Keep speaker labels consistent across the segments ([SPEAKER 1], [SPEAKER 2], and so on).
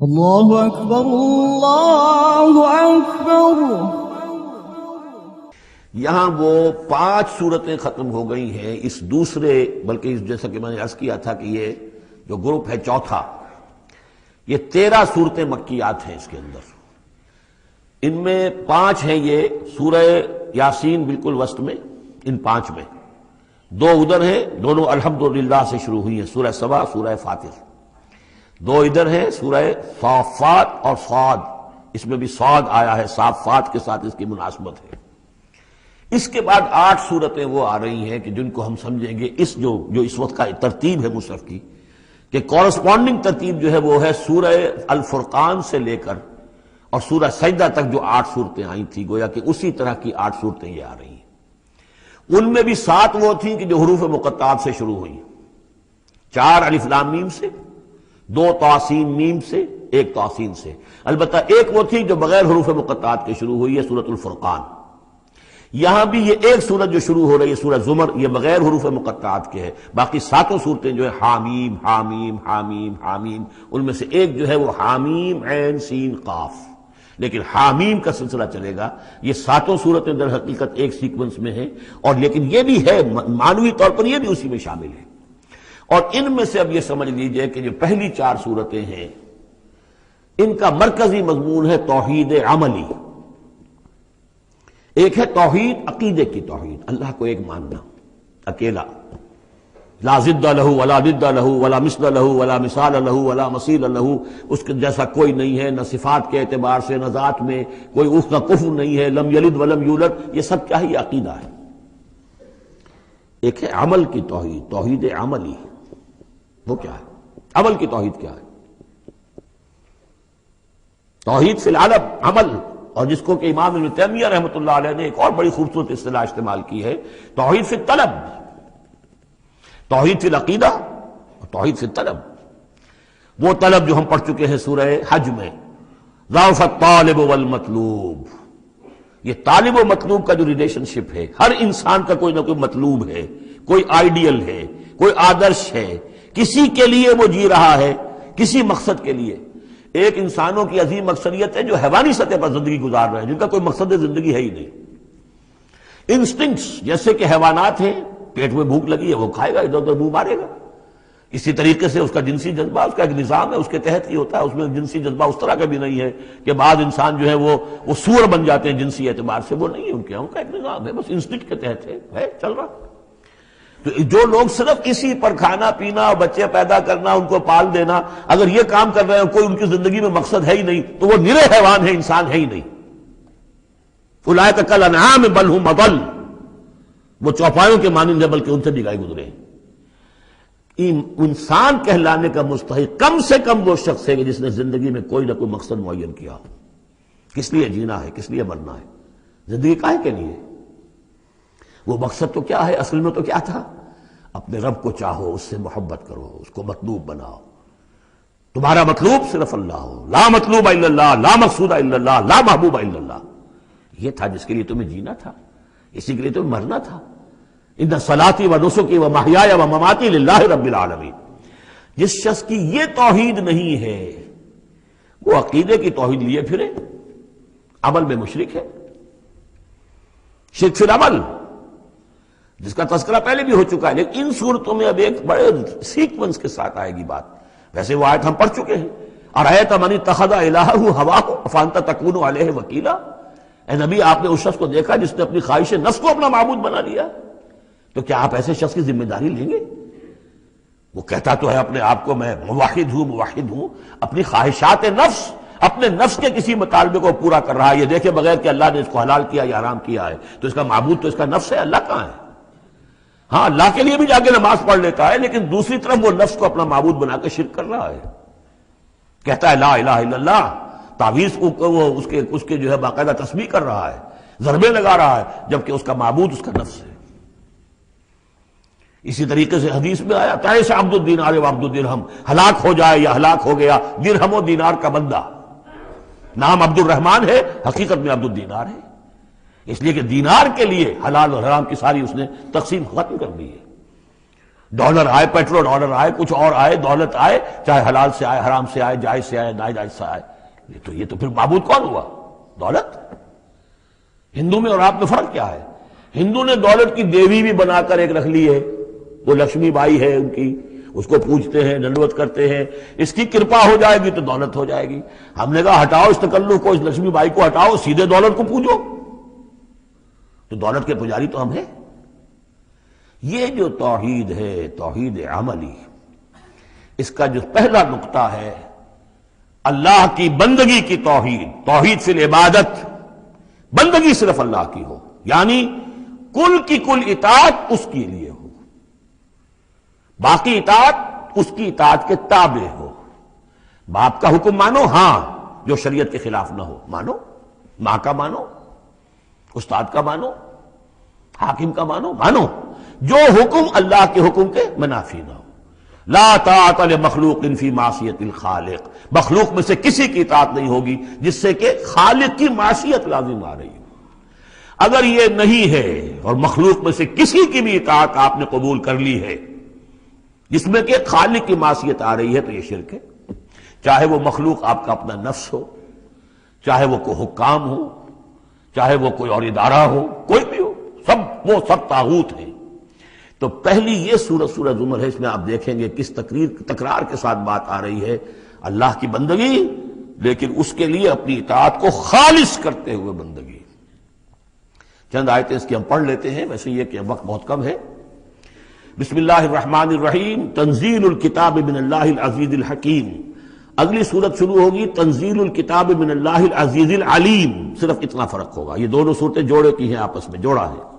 [SPEAKER 1] اللہ اکبر اللہ اکبر۔
[SPEAKER 2] یہاں وہ 5 صورتیں ختم ہو گئی ہیں اس دوسرے، بلکہ جیسا کہ میں نے عرض کیا تھا کہ یہ جو گروپ ہے چوتھا، یہ 13 صورتیں مکیات ہیں اس کے اندر۔ ان میں 5 ہیں یہ سورہ یاسین بالکل وسط میں، ان 5 میں 2 ادھر ہیں، دونوں الحمدللہ سے شروع ہوئی ہیں، سورہ سبا، سورہ فاتر۔ 2 ادھر ہیں، سورہ صافات اور صاد، اس میں بھی صاد آیا ہے، صافات کے ساتھ اس کی مناسبت ہے۔ اس کے بعد 8 صورتیں وہ آ رہی ہیں کہ جن کو ہم سمجھیں گے اس جو اس وقت کا ترتیب ہے مصحف کی، کہ کورسپونڈنگ ترتیب جو ہے وہ ہے سورہ الفرقان سے لے کر اور سورہ سجدہ تک جو 8 صورتیں آئی تھی، گویا کہ اسی طرح کی 8 صورتیں یہ آ رہی ہیں۔ ان میں بھی 7 وہ تھیں کہ جو حروف مقطعات سے شروع ہوئی، 4 الف لام میم سے، 2 طاسین میم سے، 1 طاسین سے۔ البتہ ایک وہ تھی جو بغیر حروف مقطعات کے شروع ہوئی ہے، سورۃ الفرقان۔ یہاں بھی یہ ایک سورت جو شروع ہو رہی ہے سورہ زمر، یہ بغیر حروف مقطعات کے ہے۔ باقی 7 صورتیں جو ہے حامیم حامیم حامیم حامیم، ان میں سے ایک جو ہے وہ حامیم عین سین قاف، لیکن حامیم کا سلسلہ چلے گا۔ یہ 7 صورتیں در حقیقت ایک سیکونس میں ہیں، اور لیکن یہ بھی ہے معنوی طور پر یہ بھی اسی میں شامل ہے۔ اور ان میں سے اب یہ سمجھ لیجئے کہ جو پہلی 4 صورتیں ہیں، ان کا مرکزی مضمون ہے توحید عملی۔ ایک ہے توحید عقیدے کی توحید، اللہ کو ایک ماننا اکیلا، لا ضد لہ ولا ضد لہ ولا مثل لہ ولا مثال لہ ولا مثیل لہ، اس کے جیسا کوئی نہیں ہے، نہ صفات کے اعتبار سے نہ ذات میں، کوئی اس کا کفر نہیں ہے، لم یلد ولم یولد، یہ سب کیا ہے؟ یہ عقیدہ ہے۔ ایک ہے عمل کی توحید، توحید عملی، وہ کیا ہے؟ عمل کی توحید کیا ہے؟ توحید فی العلم عمل، اور جس کو کہ امام ابن تیمیہ رحمۃ اللہ علیہ نے ایک اور بڑی خوبصورت اصطلاح استعمال کی ہے، توحید فی الطلب، توحید فی العقیدہ اور توحید فی الطلب۔ وہ طلب جو ہم پڑھ چکے ہیں سورہ حج میں، ضعف الطالب والمطلوب، یہ طالب و مطلوب کا جو ریلیشن شپ ہے، ہر انسان کا کوئی نہ کوئی مطلوب ہے، کوئی آئیڈیل ہے، کوئی آدرش ہے، کسی کے لیے وہ جی رہا ہے، کسی مقصد کے لیے۔ ایک انسانوں کی عظیم اکثریت ہے جو حیوانی سطح پر زندگی گزار رہے ہیں، جن کا کوئی مقصد زندگی ہے ہی نہیں۔ انسٹنکٹس، جیسے کہ حیوانات ہیں، پیٹ میں بھوک لگی ہے وہ کھائے گا، ادھر ادھر منہ مارے گا۔ اسی طریقے سے اس کا جنسی جذبہ، اس کا ایک نظام ہے، اس کے تحت ہی ہوتا ہے۔ اس میں جنسی جذبہ اس طرح کا بھی نہیں ہے کہ بعض انسان جو ہے وہ سور بن جاتے ہیں جنسی اعتبار سے، وہ نہیں ہے، ان کا ایک نظام ہے، بس انسٹنکٹ کے تحت ہے چل رہا۔ تو جو لوگ صرف اسی پر کھانا پینا اور بچے پیدا کرنا، ان کو پال دینا، اگر یہ کام کر رہے ہیں، کوئی ان کی زندگی میں مقصد ہے ہی نہیں، تو وہ نرے حیوان ہیں، انسان ہے ہی نہیں۔ اولئک کالانعام بل ھم اضل، وہ چوپایوں کے مانند ہے بلکہ ان سے بھی گائے گزرے ہیں۔ انسان کہلانے کا مستحق کم سے کم وہ شخص ہے کہ جس نے زندگی میں کوئی نہ کوئی مقصد معین کیا ہو۔ کس لیے جینا ہے، کس لیے مرنا ہے، زندگی کاہے کے لیے؟ وہ مقصد تو کیا ہے؟ اصل میں تو کیا تھا؟ اپنے رب کو چاہو، اس سے محبت کرو، اس کو مطلوب بناؤ، تمہارا مطلوب صرف اللہ ہو، لا مطلوب الا اللہ، لا مقصود الا اللہ، لا محبوب الا اللہ۔ یہ تھا جس کے لیے تمہیں جینا تھا، اسی کے لیے تمہیں مرنا تھا۔ ان صلاتی و نسکی و محیای و مماتی للہ رب العالمین۔ جس شخص کی یہ توحید نہیں ہے، وہ عقیدے کی توحید لیے پھرے، عمل میں مشرک ہے، شرک فی العمل، جس کا تذکرہ پہلے بھی ہو چکا ہے۔ لیکن ان صورتوں میں اب ایک بڑے سیکوینس کے ساتھ آئے گی بات۔ ویسے وہ آیت ہم پڑھ چکے ہیں، ارأیت من اتخذ الہہ ہواہ افانت تکون علیہ وکیلا۔ اے نبی، آپ نے اس شخص کو دیکھا جس نے اپنی خواہش نفس کو اپنا معبود بنا لیا، تو کیا آپ ایسے شخص کی ذمہ داری لیں گے؟ وہ کہتا تو ہے اپنے آپ کو میں موحد ہوں، اپنی خواہشات نفس، اپنے نفس کے کسی مطالبے کو پورا کر رہا ہے۔ یہ دیکھے بغیر کہ اللہ نے اس کو حلال کیا یا حرام کیا ہے، تو اس کا معبود تو اس کا نفس ہے، اللہ کہاں ہے؟ ہاں، اللہ کے لیے بھی جا کے نماز پڑھ لیتا ہے، لیکن دوسری طرف وہ نفس کو اپنا معبود بنا کے شرک کر رہا ہے۔ کہتا ہے لا الہ الا اللہ، تعویذ کو وہ اس کے جو ہے باقاعدہ تسبیح کر رہا ہے، ضربے لگا رہا ہے، جبکہ اس کا معبود اس کا نفس ہے۔ اسی طریقے سے حدیث میں آیا تعیس عبد الدینار و عبد الدرہم، ہلاک ہو جائے یا ہلاک ہو گیا درہم و دینار کا بندہ۔ نام عبد الرحمن ہے، حقیقت میں عبد الدینار ہے، اس لیے کہ دینار کے لیے حلال اور حرام کی ساری اس نے تقسیم ختم کر دی ہے۔ ڈالر آئے، پیٹرول ڈالر آئے، کچھ اور آئے، دولت آئے، چاہے حلال سے آئے، حرام سے آئے، جائز سے آئے، ناجائز سے آئے، یہ تو پھر معبود کون ہوا؟ دولت۔ ہندو میں اور آپ میں فرق کیا ہے؟ ہندو نے دولت کی دیوی بھی بنا کر ایک رکھ لی ہے، وہ لکشمی بائی ہے ان کی، اس کو پوجتے ہیں، دنڈوت کرتے ہیں، اس کی کرپا ہو جائے گی تو دولت ہو جائے گی۔ ہم نے کہا ہٹاؤ اس تکلف کو، اس لکشمی بائی کو ہٹاؤ، سیدھے دولت کو پوجو، تو دولت کے پجاری تو ہم ہیں۔ یہ جو توحید ہے، توحید عملی، اس کا جو پہلا نقطہ ہے اللہ کی بندگی کی توحید، توحید فی العبادت، بندگی صرف اللہ کی ہو، یعنی کل کی کل اطاعت اس کے لیے ہو، باقی اطاعت اس کی اطاعت کے تابع ہو۔ باپ کا حکم مانو، ہاں، جو شریعت کے خلاف نہ ہو مانو، ماں کا مانو، استاد کا مانو، حاکم کا مانو، جو حکم اللہ کے حکم کے منافی نہ ہو۔ لا طاعت لمخلوق فی معصیت الخالق، مخلوق میں سے کسی کی اطاعت نہیں ہوگی جس سے کہ خالق کی معصیت لازم آ رہی ہو۔ اگر یہ نہیں ہے اور مخلوق میں سے کسی کی بھی اطاعت آپ نے قبول کر لی ہے جس میں کہ خالق کی معصیت آ رہی ہے تو یہ شرک ہے، چاہے وہ مخلوق آپ کا اپنا نفس ہو، چاہے وہ کوئی حکام ہو، چاہے وہ کوئی اور ادارہ ہو، کوئی بھی ہو، وہ سب طاغوت ہیں۔ تو پہلی یہ سورہ زمر ہے، اس میں آپ دیکھیں گے کس تکرار کے ساتھ بات آ رہی ہے، اللہ کی بندگی، لیکن اس کے لیے اپنی اطاعت کو خالص کرتے ہوئے بندگی۔ چند آیتیں اس کی ہم پڑھ لیتے ہیں، ویسے یہ کہ وقت بہت کم ہے۔ بسم اللہ الرحمن الرحیم، تنزیل الکتاب من اللہ العزیز الحکیم۔ اگلی سورت شروع ہوگی تنزیل الکتاب من اللہ العزیز العلیم، صرف اتنا فرق ہوگا، یہ دونوں صورتیں جوڑے کی ہیں، آپس میں جوڑا ہے۔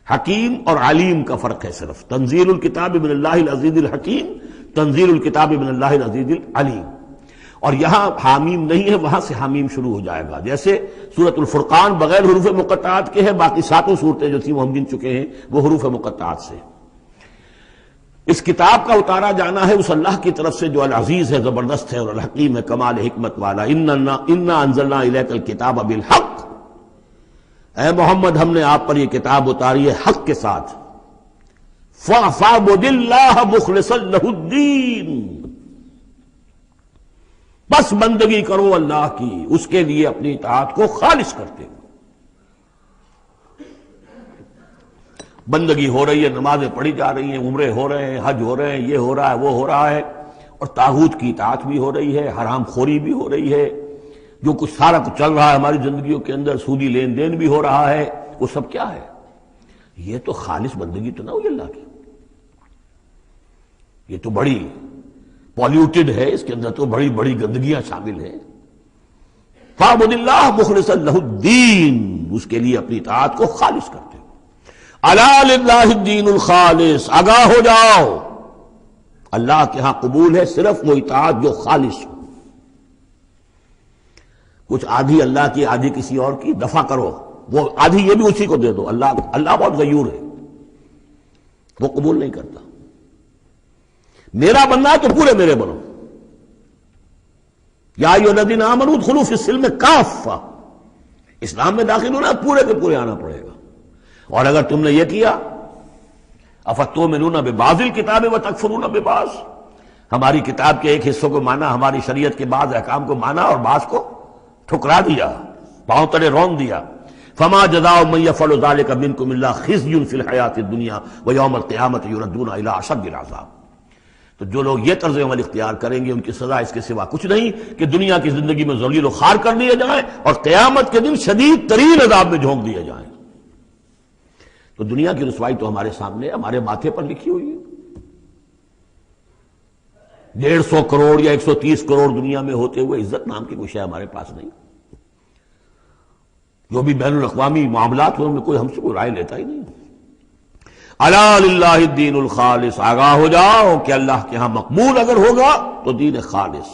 [SPEAKER 2] حکیم اور علیم کا فرق ہے صرف، تنزیل الکتاب من اللہ العزیز الحکیم، تنزیل الکتاب من اللہ العزیز العلیم۔ اور یہاں حامیم نہیں ہے، وہاں سے حامیم شروع ہو جائے گا، جیسے سورۃ الفرقان بغیر حروف مقطعات کے ہے، باقی ساتوں صورتیں جو تھیں وہ ہم گن چکے ہیں وہ حروف مقطعات سے۔ اس کتاب کا اتارا جانا ہے اس اللہ کی طرف سے جو العزیز ہے، زبردست ہے، اور الحکیم ہے، کمال حکمت والا۔ انا انزلنا الیک الکتاب بالحق، اے محمد ہم نے آپ پر یہ کتاب اتاری ہے حق کے ساتھ۔ فَاعْبُدِ اللَّهَ مُخْلِصًا لَهُ الدِّينَ، بس بندگی کرو اللہ کی، اس کے لیے اپنی اطاعت کو خالص کرتے ہو۔ بندگی ہو رہی ہے، نمازیں پڑھی جا رہی ہیں، عمرے ہو رہے ہیں، حج ہو رہے ہیں، یہ ہو رہا ہے، وہ ہو رہا ہے، اور طاغوت کی اطاعت بھی ہو رہی ہے، حرام خوری بھی ہو رہی ہے، جو کچھ سارا کچھ چل رہا ہے ہماری زندگیوں کے اندر، سودی لین دین بھی ہو رہا ہے، وہ سب کیا ہے؟ یہ تو خالص بندگی تو نہ ہوئی اللہ کی، یہ تو بڑی پالیوٹڈ ہے، اس کے اندر تو بڑی بڑی گندگیاں شامل ہیں۔ فَاعْبُدِ اللَّهَ مُخْلِصًا لَهُ الدِّينَ، اس کے لیے اپنی اطاعت کو خالص کرتے ہو۔ الا للہ الدین الخالص، آگاہ ہو جاؤ، اللہ کے ہاں قبول ہے صرف وہ اطاعت جو خالص ہو۔ کچھ آدھی اللہ کی آدھی کسی اور کی، دفع کرو، وہ آدھی یہ بھی اسی کو دے دو۔ اللہ بہت غیور ہے، وہ قبول نہیں کرتا۔ میرا بننا ہے تو پورے میرے بنو، یا ایھا الذین آمنوا ادخلوا فی السلم کافہ، اسلام میں داخل ہونا پورے کے پورے آنا پڑے گا۔ اور اگر تم نے یہ کیا، افتؤمنون ببعض الکتاب وتکفرون ببعض، ہماری کتاب کے ایک حصوں کو مانا، ہماری شریعت کے بعض احکام کو مانا اور بعض کو ٹھکرا دیا، پاؤں تلے رون دیا۔ فما جزاء من يفعل ذلك منكم الا خزي في الحیاۃ الدنیا ویوم القیامۃ یردون الی اشد العذاب۔ تو جو لوگ یہ طرز عمل اختیار کریں گے ان کی سزا اس کے سوا کچھ نہیں کہ دنیا کی زندگی میں ذلیل و خوار کر دیے جائیں اور قیامت کے دن شدید ترین عذاب میں جھونک دیے جائیں۔ تو دنیا کی رسوائی تو ہمارے سامنے، ہمارے ماتھے پر لکھی ہوئی ہے۔ 150 کروڑ یا 130 کروڑ دنیا میں ہوتے ہوئے عزت نام کی کوئی شے ہمارے پاس نہیں۔ جو بھی بین الاقوامی معاملات ہیں ان میں کوئی ہم سے کوئی رائے لیتا ہی نہیں۔ الا للہ الدین الخالص، آگاہ ہو جاؤ کہ اللہ کے ہاں مقبول اگر ہوگا تو دین خالص۔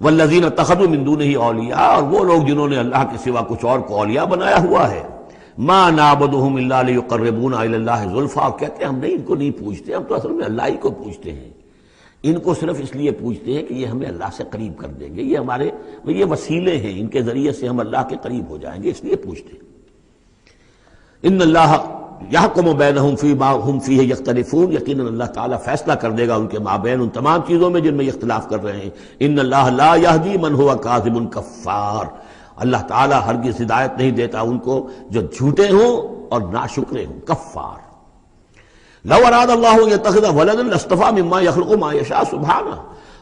[SPEAKER 2] والذین اتخذوا من دونہ اولیاء، اور وہ لوگ جنہوں نے اللہ کے سوا کچھ اور کو اولیاء بنایا ہوا ہے، ما نعبدهم الا لیقربونا الی اللہ زلفیٰ، کہتے ہیں ہم نہیں ان کو نہیں پوچھتے، ہم تو اصل میں اللہ ہی کو پوچھتے ہیں، ان کو صرف اس لیے پوچھتے ہیں کہ یہ ہمیں اللہ سے قریب کر دیں گے، یہ ہمارے یہ وسیلے ہیں، ان کے ذریعے سے ہم اللہ کے قریب ہو جائیں گے، اس لیے پوچھتے ہیں۔ ان اللہ یحکم بینہم فیما ہم فیہ یختلفون، یقیناً اللہ تعالیٰ فیصلہ کر دے گا ان کے مابین ان تمام چیزوں میں جن میں یہ اختلاف کر رہے ہیں۔ ان اللہ لا یہدی من ہوا کاذب کفار، اللہ تعالیٰ ہرگز ہدایت نہیں دیتا ان کو جو جھوٹے ہوں اور ناشکرے ہوں، کفار۔ لو اراد اللہ ان یتخذ ولدا لاصطفى مما يخلق ما یشاء سبحانہ،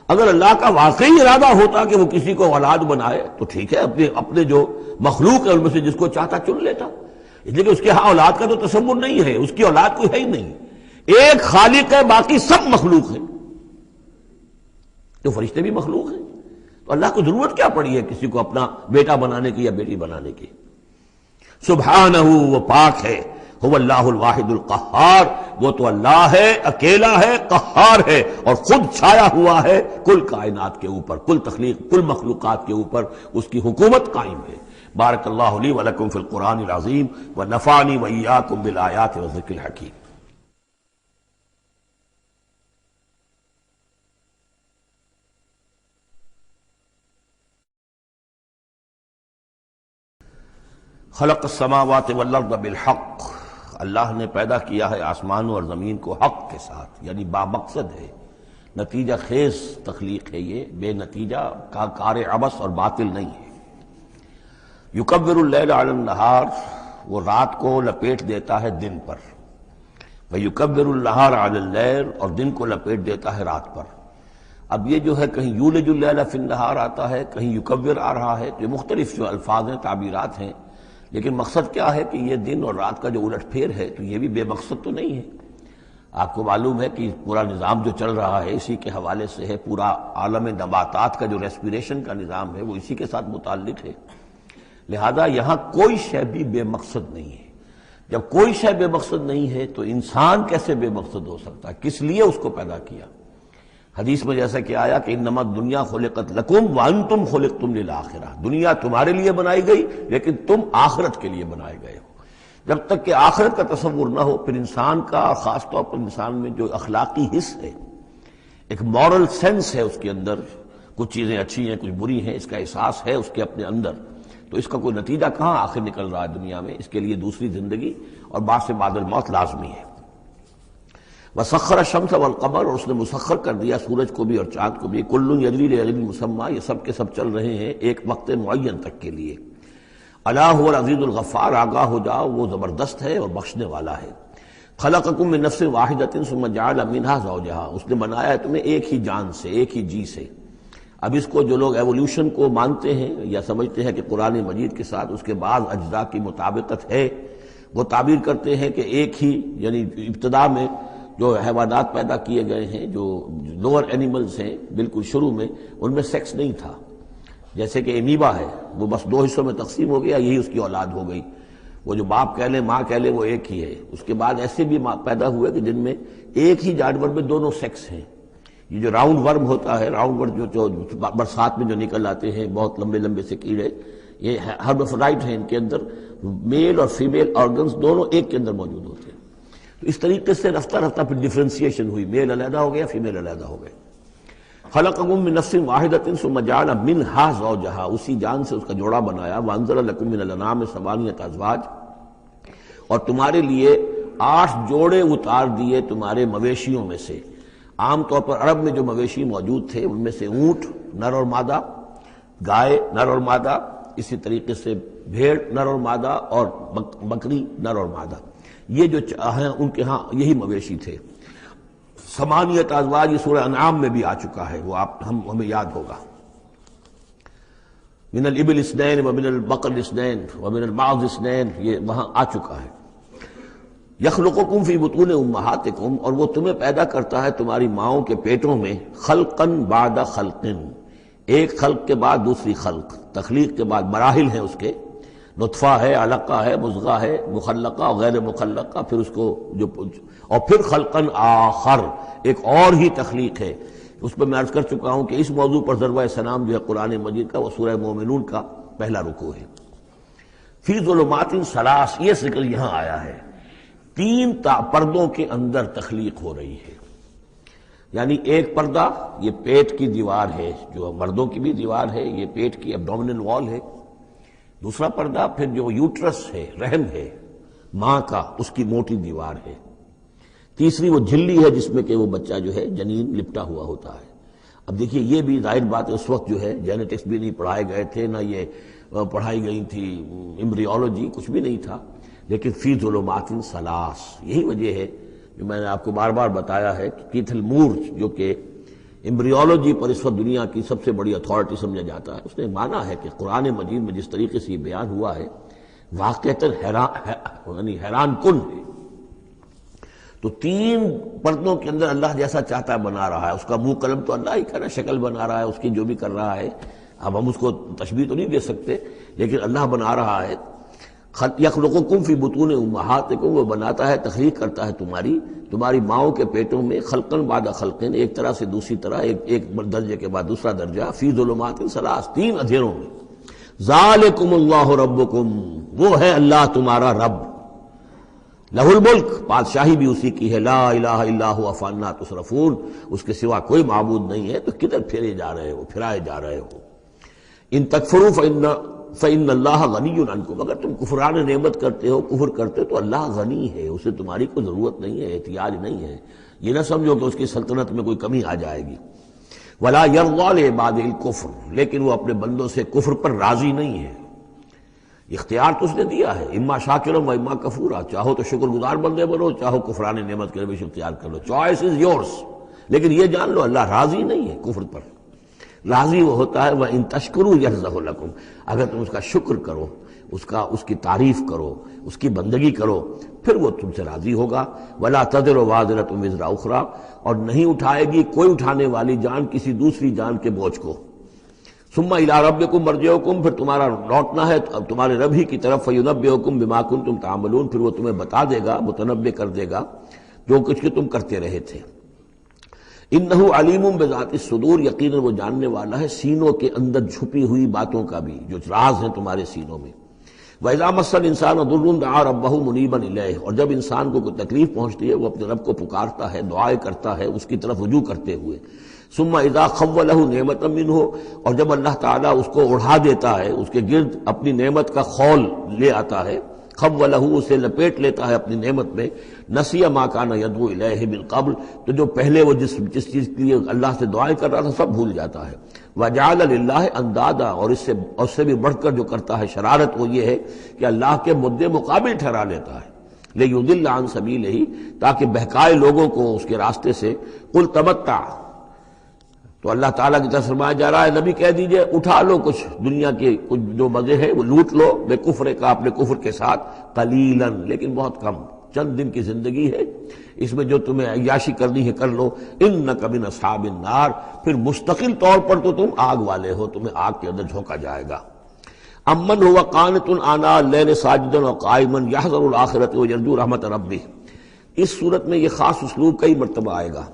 [SPEAKER 2] اگر اللہ کا واقعی ارادہ ہوتا کہ وہ کسی کو اولاد بنائے تو ٹھیک ہے، اپنے جو مخلوق ہے ان میں سے جس کو چاہتا چن لیتا، اس لیے کہ اس کے ہاں اولاد کا تو تصور نہیں ہے، اس کی اولاد کوئی ہے ہی نہیں، ایک خالق ہے، باقی سب مخلوق ہیں، تو فرشتے بھی مخلوق ہیں، تو اللہ کو ضرورت کیا پڑی ہے کسی کو اپنا بیٹا بنانے کی یا بیٹی بنانے کی؟ سبحانہ، وہ پاک ہے، هو اللہ الواحد القہار، وہ تو اللہ ہے، اکیلا ہے، قہار ہے، اور خود چھایا ہوا ہے کل کائنات کے اوپر، کل تخلیق، کل مخلوقات کے اوپر اس کی حکومت قائم ہے۔ بارک اللہ لی ولکم فی القرآن العظیم ونفعنی وإیاکم بالآیات والذکر الحکیم۔ خلق السماوات والارض بالحق، اللہ نے پیدا کیا ہے آسمانوں اور زمین کو حق کے ساتھ، یعنی با مقصد ہے، نتیجہ خیز تخلیق ہے، یہ بے نتیجہ کا کار عبث اور باطل نہیں ہے۔ یکبر اللیل علی النہار، وہ رات کو لپیٹ دیتا ہے دن پر، ویکبر النہار علی اللیل، اور دن کو لپیٹ دیتا ہے رات پر۔ اب یہ جو ہے کہیں یولج اللیل فی النہار آتا ہے، کہیں یکبر آ رہا ہے، تو یہ مختلف جو الفاظ ہیں، تعبیرات ہیں، لیکن مقصد کیا ہے کہ یہ دن اور رات کا جو الٹ پھیر ہے تو یہ بھی بے مقصد تو نہیں ہے۔ آپ کو معلوم ہے کہ پورا نظام جو چل رہا ہے اسی کے حوالے سے ہے، پورا عالم نباتات کا جو ریسپیریشن کا نظام ہے وہ اسی کے ساتھ متعلق ہے، لہذا یہاں کوئی شے بھی بے مقصد نہیں ہے۔ جب کوئی شے بے مقصد نہیں ہے تو انسان کیسے بے مقصد ہو سکتا ہے؟ کس لیے اس کو پیدا کیا؟ حدیث میں جیسا کہ آیا کہ انما الدنیا خلقت لکم وانتم خلقتم للآخرہ، دنیا تمہارے لیے بنائی گئی لیکن تم آخرت کے لیے بنائے گئے ہو۔ جب تک کہ آخرت کا تصور نہ ہو پھر انسان کا، خاص طور پر انسان میں جو اخلاقی حص ہے، ایک مورل سینس ہے اس کے اندر، کچھ چیزیں اچھی ہیں کچھ بری ہیں، اس کا احساس ہے اس کے اپنے اندر، تو اس کا کوئی نتیجہ کہاں آخر نکل رہا ہے دنیا میں؟ اس کے لیے دوسری زندگی اور بعد سے بعد الموت لازمی ہے۔ وسخر الشمس والقمر، اور اس نے مسخر کر دیا سورج کو بھی اور چاند کو بھی، کل یجری لاجل مسمى، یہ سب کے سب چل رہے ہیں ایک وقت معین تک کے لیے۔ الا هو العزیز الغفار، آگاہ ہو جاؤ وہ زبردست ہے اور بخشنے والا ہے۔ خلقکم من نفس واحدۃ ثم جعل منها زوجها، اس نے بنایا ہے تمہیں ایک ہی جان سے، ایک ہی جی سے۔ اب اس کو جو لوگ ایولیوشن کو مانتے ہیں یا سمجھتے ہیں کہ قرآن مجید کے ساتھ اس کے بعض اجزاء کی مطابقت ہے، وہ تعبیر کرتے ہیں کہ ایک ہی، یعنی ابتدا میں جو حیوانات پیدا کیے گئے ہیں، جو لوور اینیملز ہیں بالکل شروع میں، ان میں سیکس نہیں تھا، جیسے کہ امیبا ہے وہ بس دو حصوں میں تقسیم ہو گیا، یہی اس کی اولاد ہو گئی، وہ جو باپ کہہ لیں ماں کہہ لیں وہ ایک ہی ہے۔ اس کے بعد ایسے بھی پیدا ہوئے کہ جن میں ایک ہی جانور میں دونوں سیکس ہیں۔ یہ جو راؤنڈ ورم ہوتا ہے، راؤنڈ ورم جو برسات میں جو نکل آتے ہیں بہت لمبے لمبے سے کیڑے، یہ ہرمافرڈائٹ ہیں، ان کے اندر میل اور فیمیل آرگنز دونوں ایک کے اندر موجود ہوتے ہیں۔ تو اس طریقے سے رفتہ رفتہ پھر ڈیفرینسیشن ہوئی، میل علیحدہ ہو گیا، فیمیل علیحدہ ہو گئے۔ خلقکم من نفس واحدۃ ثم جعل منها زوجها، اسی جان سے اس کا جوڑا بنایا۔ وانزل لکم من الانعام ثمانیۃ ازواج، اور تمہارے لیے 8 جوڑے اتار دیے تمہارے مویشیوں میں سے۔ عام طور پر عرب میں جو مویشی موجود تھے ان میں سے اونٹ نر اور مادہ، گائے نر اور مادہ، اسی طریقے سے بھیڑ نر اور مادہ، اور بکری نر اور مادہ، یہ جو ہیں ان کے ہاں یہی مویشی تھے۔ ثمانیۃ ازواج یہ سورہ انعام میں بھی آ چکا ہے، وہ ہمیں یاد ہوگا۔ من الابل اثنین ومن البقر اثنین ومن المعز اثنین، یہ وہاں آ چکا ہے۔ یخلقکم فی بطون امہاتکم، اور وہ تمہیں پیدا کرتا ہے تمہاری ماؤں کے پیٹوں میں، خلقا بعد خلق، ایک خلق کے بعد دوسری خلق، تخلیق کے بعد مراحل ہیں اس کے، نطفہ ہے، علقہ ہے، مضغہ ہے، مخلقہ اور غیر مخلقہ، پھر اس کو جو، اور پھر خلقاً آخر، ایک اور ہی تخلیق ہے۔ اس پہ میں عرض کر چکا ہوں کہ اس موضوع پر ضربہ سلام جو ہے قرآن مجید کا، وہ سورہ مومنون کا پہلا رکوع ہے۔ فی ظلمات ثلاث، یہ ذکر یہاں آیا ہے، 3 پردوں کے اندر تخلیق ہو رہی ہے، یعنی ایک پردہ یہ پیٹ کی دیوار ہے، جو مردوں کی بھی دیوار ہے، یہ پیٹ کی ایبڈومینل وال ہے۔ دوسرا پردہ پھر جو یوٹرس ہے، رحم ہے، ماں کا اس کی موٹی دیوار ہے، تیسری وہ جھلی ہے جس میں کہ وہ بچہ جو ہے جنین لپٹا ہوا ہوتا ہے۔ اب دیکھیے یہ بھی ظاہر بات ہے، اس وقت جو ہے جینیٹکس بھی نہیں پڑھائے گئے تھے، نہ یہ پڑھائی گئی تھی ایمبریولوجی، کچھ بھی نہیں تھا، لیکن فی ظلمات ثلاث، یہی وجہ ہے جو میں نے آپ کو بار بار بتایا ہے کہ کیتھل مور جو کہ ایمبریولوجی پر اس وقت دنیا کی سب سے بڑی اتھارٹی سمجھا جاتا ہے، اس نے مانا ہے کہ قرآن مجید میں جس طریقے سے یہ بیان ہوا ہے واقعتاً حیران کن ہے۔ تو تین پردوں کے اندر اللہ جیسا چاہتا ہے بنا رہا ہے، اس کا منہ قلم تو اللہ ہی کا نا، شکل بنا رہا ہے اس کی جو بھی کر رہا ہے، اب ہم اس کو تشبیہ تو نہیں دے سکتے، لیکن اللہ بنا رہا ہے۔ یخلقکم فی بطون امہاتکم، وہ بناتا ہے، تخلیق کرتا ہے تمہاری ماؤں کے پیٹوں میں، خلقن بعد خلقن، ایک طرح سے دوسری طرح، ایک درجے کے بعد دوسرا درجہ، فی ظلمات ثلاث، تین اندھیروں میں۔ ذالکم اللہ ربکم، وہ ہے اللہ تمہارا رب، لہ الملک، بادشاہی بھی اسی کی ہے، لا الہ الا هو فانا تصرفون، اس کے سوا کوئی معبود نہیں ہے، تو کدھر پھرائے جا رہے ہو۔ ان تکفروا فإن اللہ غنی عنکم، اگر تم کفران نعمت کرتے ہو، کفر کرتے ہو، تو اللہ غنی ہے، اسے تمہاری کوئی ضرورت نہیں ہے، احتیاج نہیں ہے، یہ نہ سمجھو کہ اس کی سلطنت میں کوئی کمی آ جائے گی۔ ولا یرضی لعبادہ الکفر، لیکن وہ اپنے بندوں سے کفر پر راضی نہیں ہے، اختیار تو اس نے دیا ہے، اما شاکرا و اما کفورا، چاہو تو شکر گزار بندے بنو، چاہو کفران نعمت کے روش اختیار کر لو، چوائس از یورس، لیکن یہ جان لو اللہ راضی نہیں ہے کفر پر، راضی وہ ہوتا ہے وَإِن تَشْكُرُوا يَرْضَهُ لَكُمْ، اگر تم اس کا شکر کرو، اس کی تعریف کرو، اس کی بندگی کرو، پھر وہ تم سے راضی ہوگا۔ وَلَا تَزِرُ وَازِرَةٌ وِزْرَ أُخْرَىٰ، اور نہیں اٹھائے گی کوئی اٹھانے والی جان کسی دوسری جان کے بوجھ کو۔ ثُمَّ إِلَىٰ رَبِّكُمْ مَرْجِعُكُمْ، پھر تمہارا لوٹنا ہے اب تمہارے رب ہی کی طرف، فَيُنَبِّئُكُم بِمَا كُنتُمْ تَعْمَلُونَ، پھر وہ تمہیں بتا دے گا، متنبع کر دے گا جو کچھ کہ تم کرتے رہے تھے۔ انہ علیم بذات الصدور، یقیناً وہ جاننے والا ہے سینوں کے اندر چھپی ہوئی باتوں کا بھی، جو راز ہیں تمہارے سینوں میں۔ وَإِذَا مَسَّ الْإِنسَانَ ضُرٌّ دَعَا رَبَّهُ مُنِيبًا إِلَيْهِ، اور جب انسان کو کوئی تکلیف پہنچتی ہے وہ اپنے رب کو پکارتا ہے، دعائیں کرتا ہے اس کی طرف رجوع کرتے ہوئے۔ ثُمَّ إِذَا خَوَّلَهُ نِعْمَةً مِّنْهُ، اور جب اللہ تعالیٰ اس کو اڑا دیتا ہے، اس کے گرد اپنی نعمت کا خول لے آتا ہے، خَوَّلَهُ، اسے لپیٹ لیتا ہے اپنی نعمت میں، نَسِیَ مَا کَانَ يَدْعُو إِلَيْهِ مِن قَبْلُ، تو جو پہلے وہ جس چیز کے لیے اللہ سے دعائیں کر رہا تھا سب بھول جاتا ہے۔ وَجَعَلَ لِلَّهِ أَندَادًا، اور اس سے بھی بڑھ کر جو کرتا ہے شرارت وہ یہ ہے کہ اللہ کے مد مقابل ٹھہرا لیتا ہے، لِيُضِلَّ عَن سَبِيلِهِ، تاکہ بہکائے لوگوں کو اس کے راستے سے۔ قُلْ تَمَتَّعْ، تو اللہ تعالیٰ کی طرف فرمایا جا رہا ہے نبی کہہ دیجئے اٹھا لو کچھ دنیا کے کچھ جو مزے ہیں وہ لوٹ لو، بے کفر کا، اپنے کفر کے ساتھ، قلیلاً، لیکن بہت کم، چند دن کی زندگی ہے، اس میں جو تمہیں عیاشی کرنی ہے کر لو، انک من اصحاب النار، پھر مستقل طور پر تو تم آگ والے ہو، تمہیں آگ کے اندر جھونکا جائے گا۔ امن هو قانت آناء اللیل ساجدا وقائما یحذر الآخرۃ ویرجو رحمت ربہ، اس صورت میں یہ خاص اسلوب کئی مرتبہ آئے گا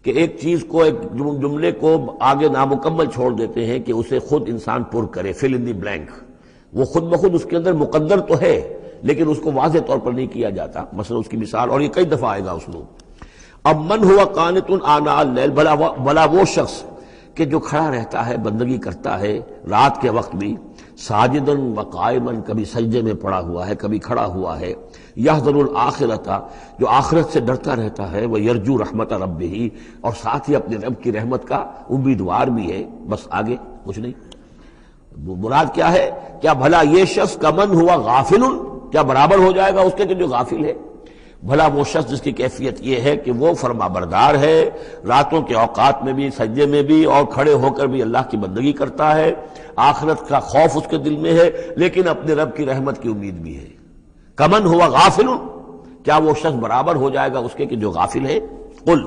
[SPEAKER 2] کہ ایک چیز کو، ایک جملے کو آگے نامکمل چھوڑ دیتے ہیں کہ اسے خود انسان پر کرے، فل ان دی بلینک، وہ خود بخود اس کے اندر مقدر تو ہے لیکن اس کو واضح طور پر نہیں کیا جاتا، مثلا اس کی مثال، اور یہ کئی دفعہ آئے گا اسلوب۔ اب من ہوا قانت آناء اللیل، بھلا وہ شخص کہ جو کھڑا رہتا ہے، بندگی کرتا ہے رات کے وقت بھی، ساجدن و قائمن، کبھی سجدے میں پڑا ہوا ہے، کبھی کھڑا ہوا ہے، یحذر الآخرۃ، جو آخرت سے ڈرتا رہتا ہے، وہ یرجو رحمت ربہ، اور ساتھ ہی اپنے رب کی رحمت کا امیدوار بھی ہے، بس آگے کچھ نہیں۔ مراد کیا ہے؟ کیا بھلا یہ شخص کا من ہوا غافل، کیا برابر ہو جائے گا اس کے کہ جو غافل ہے؟ بھلا وہ شخص جس کی کیفیت یہ ہے کہ وہ فرما بردار ہے، راتوں کے اوقات میں بھی، سجدے میں بھی، اور کھڑے ہو کر بھی اللہ کی بندگی کرتا ہے، آخرت کا خوف اس کے دل میں ہے، لیکن اپنے رب کی رحمت کی امید بھی ہے۔ کمن ہوا غافل، کیا وہ شخص برابر ہو جائے گا اس کے کہ جو غافل ہے؟ قل،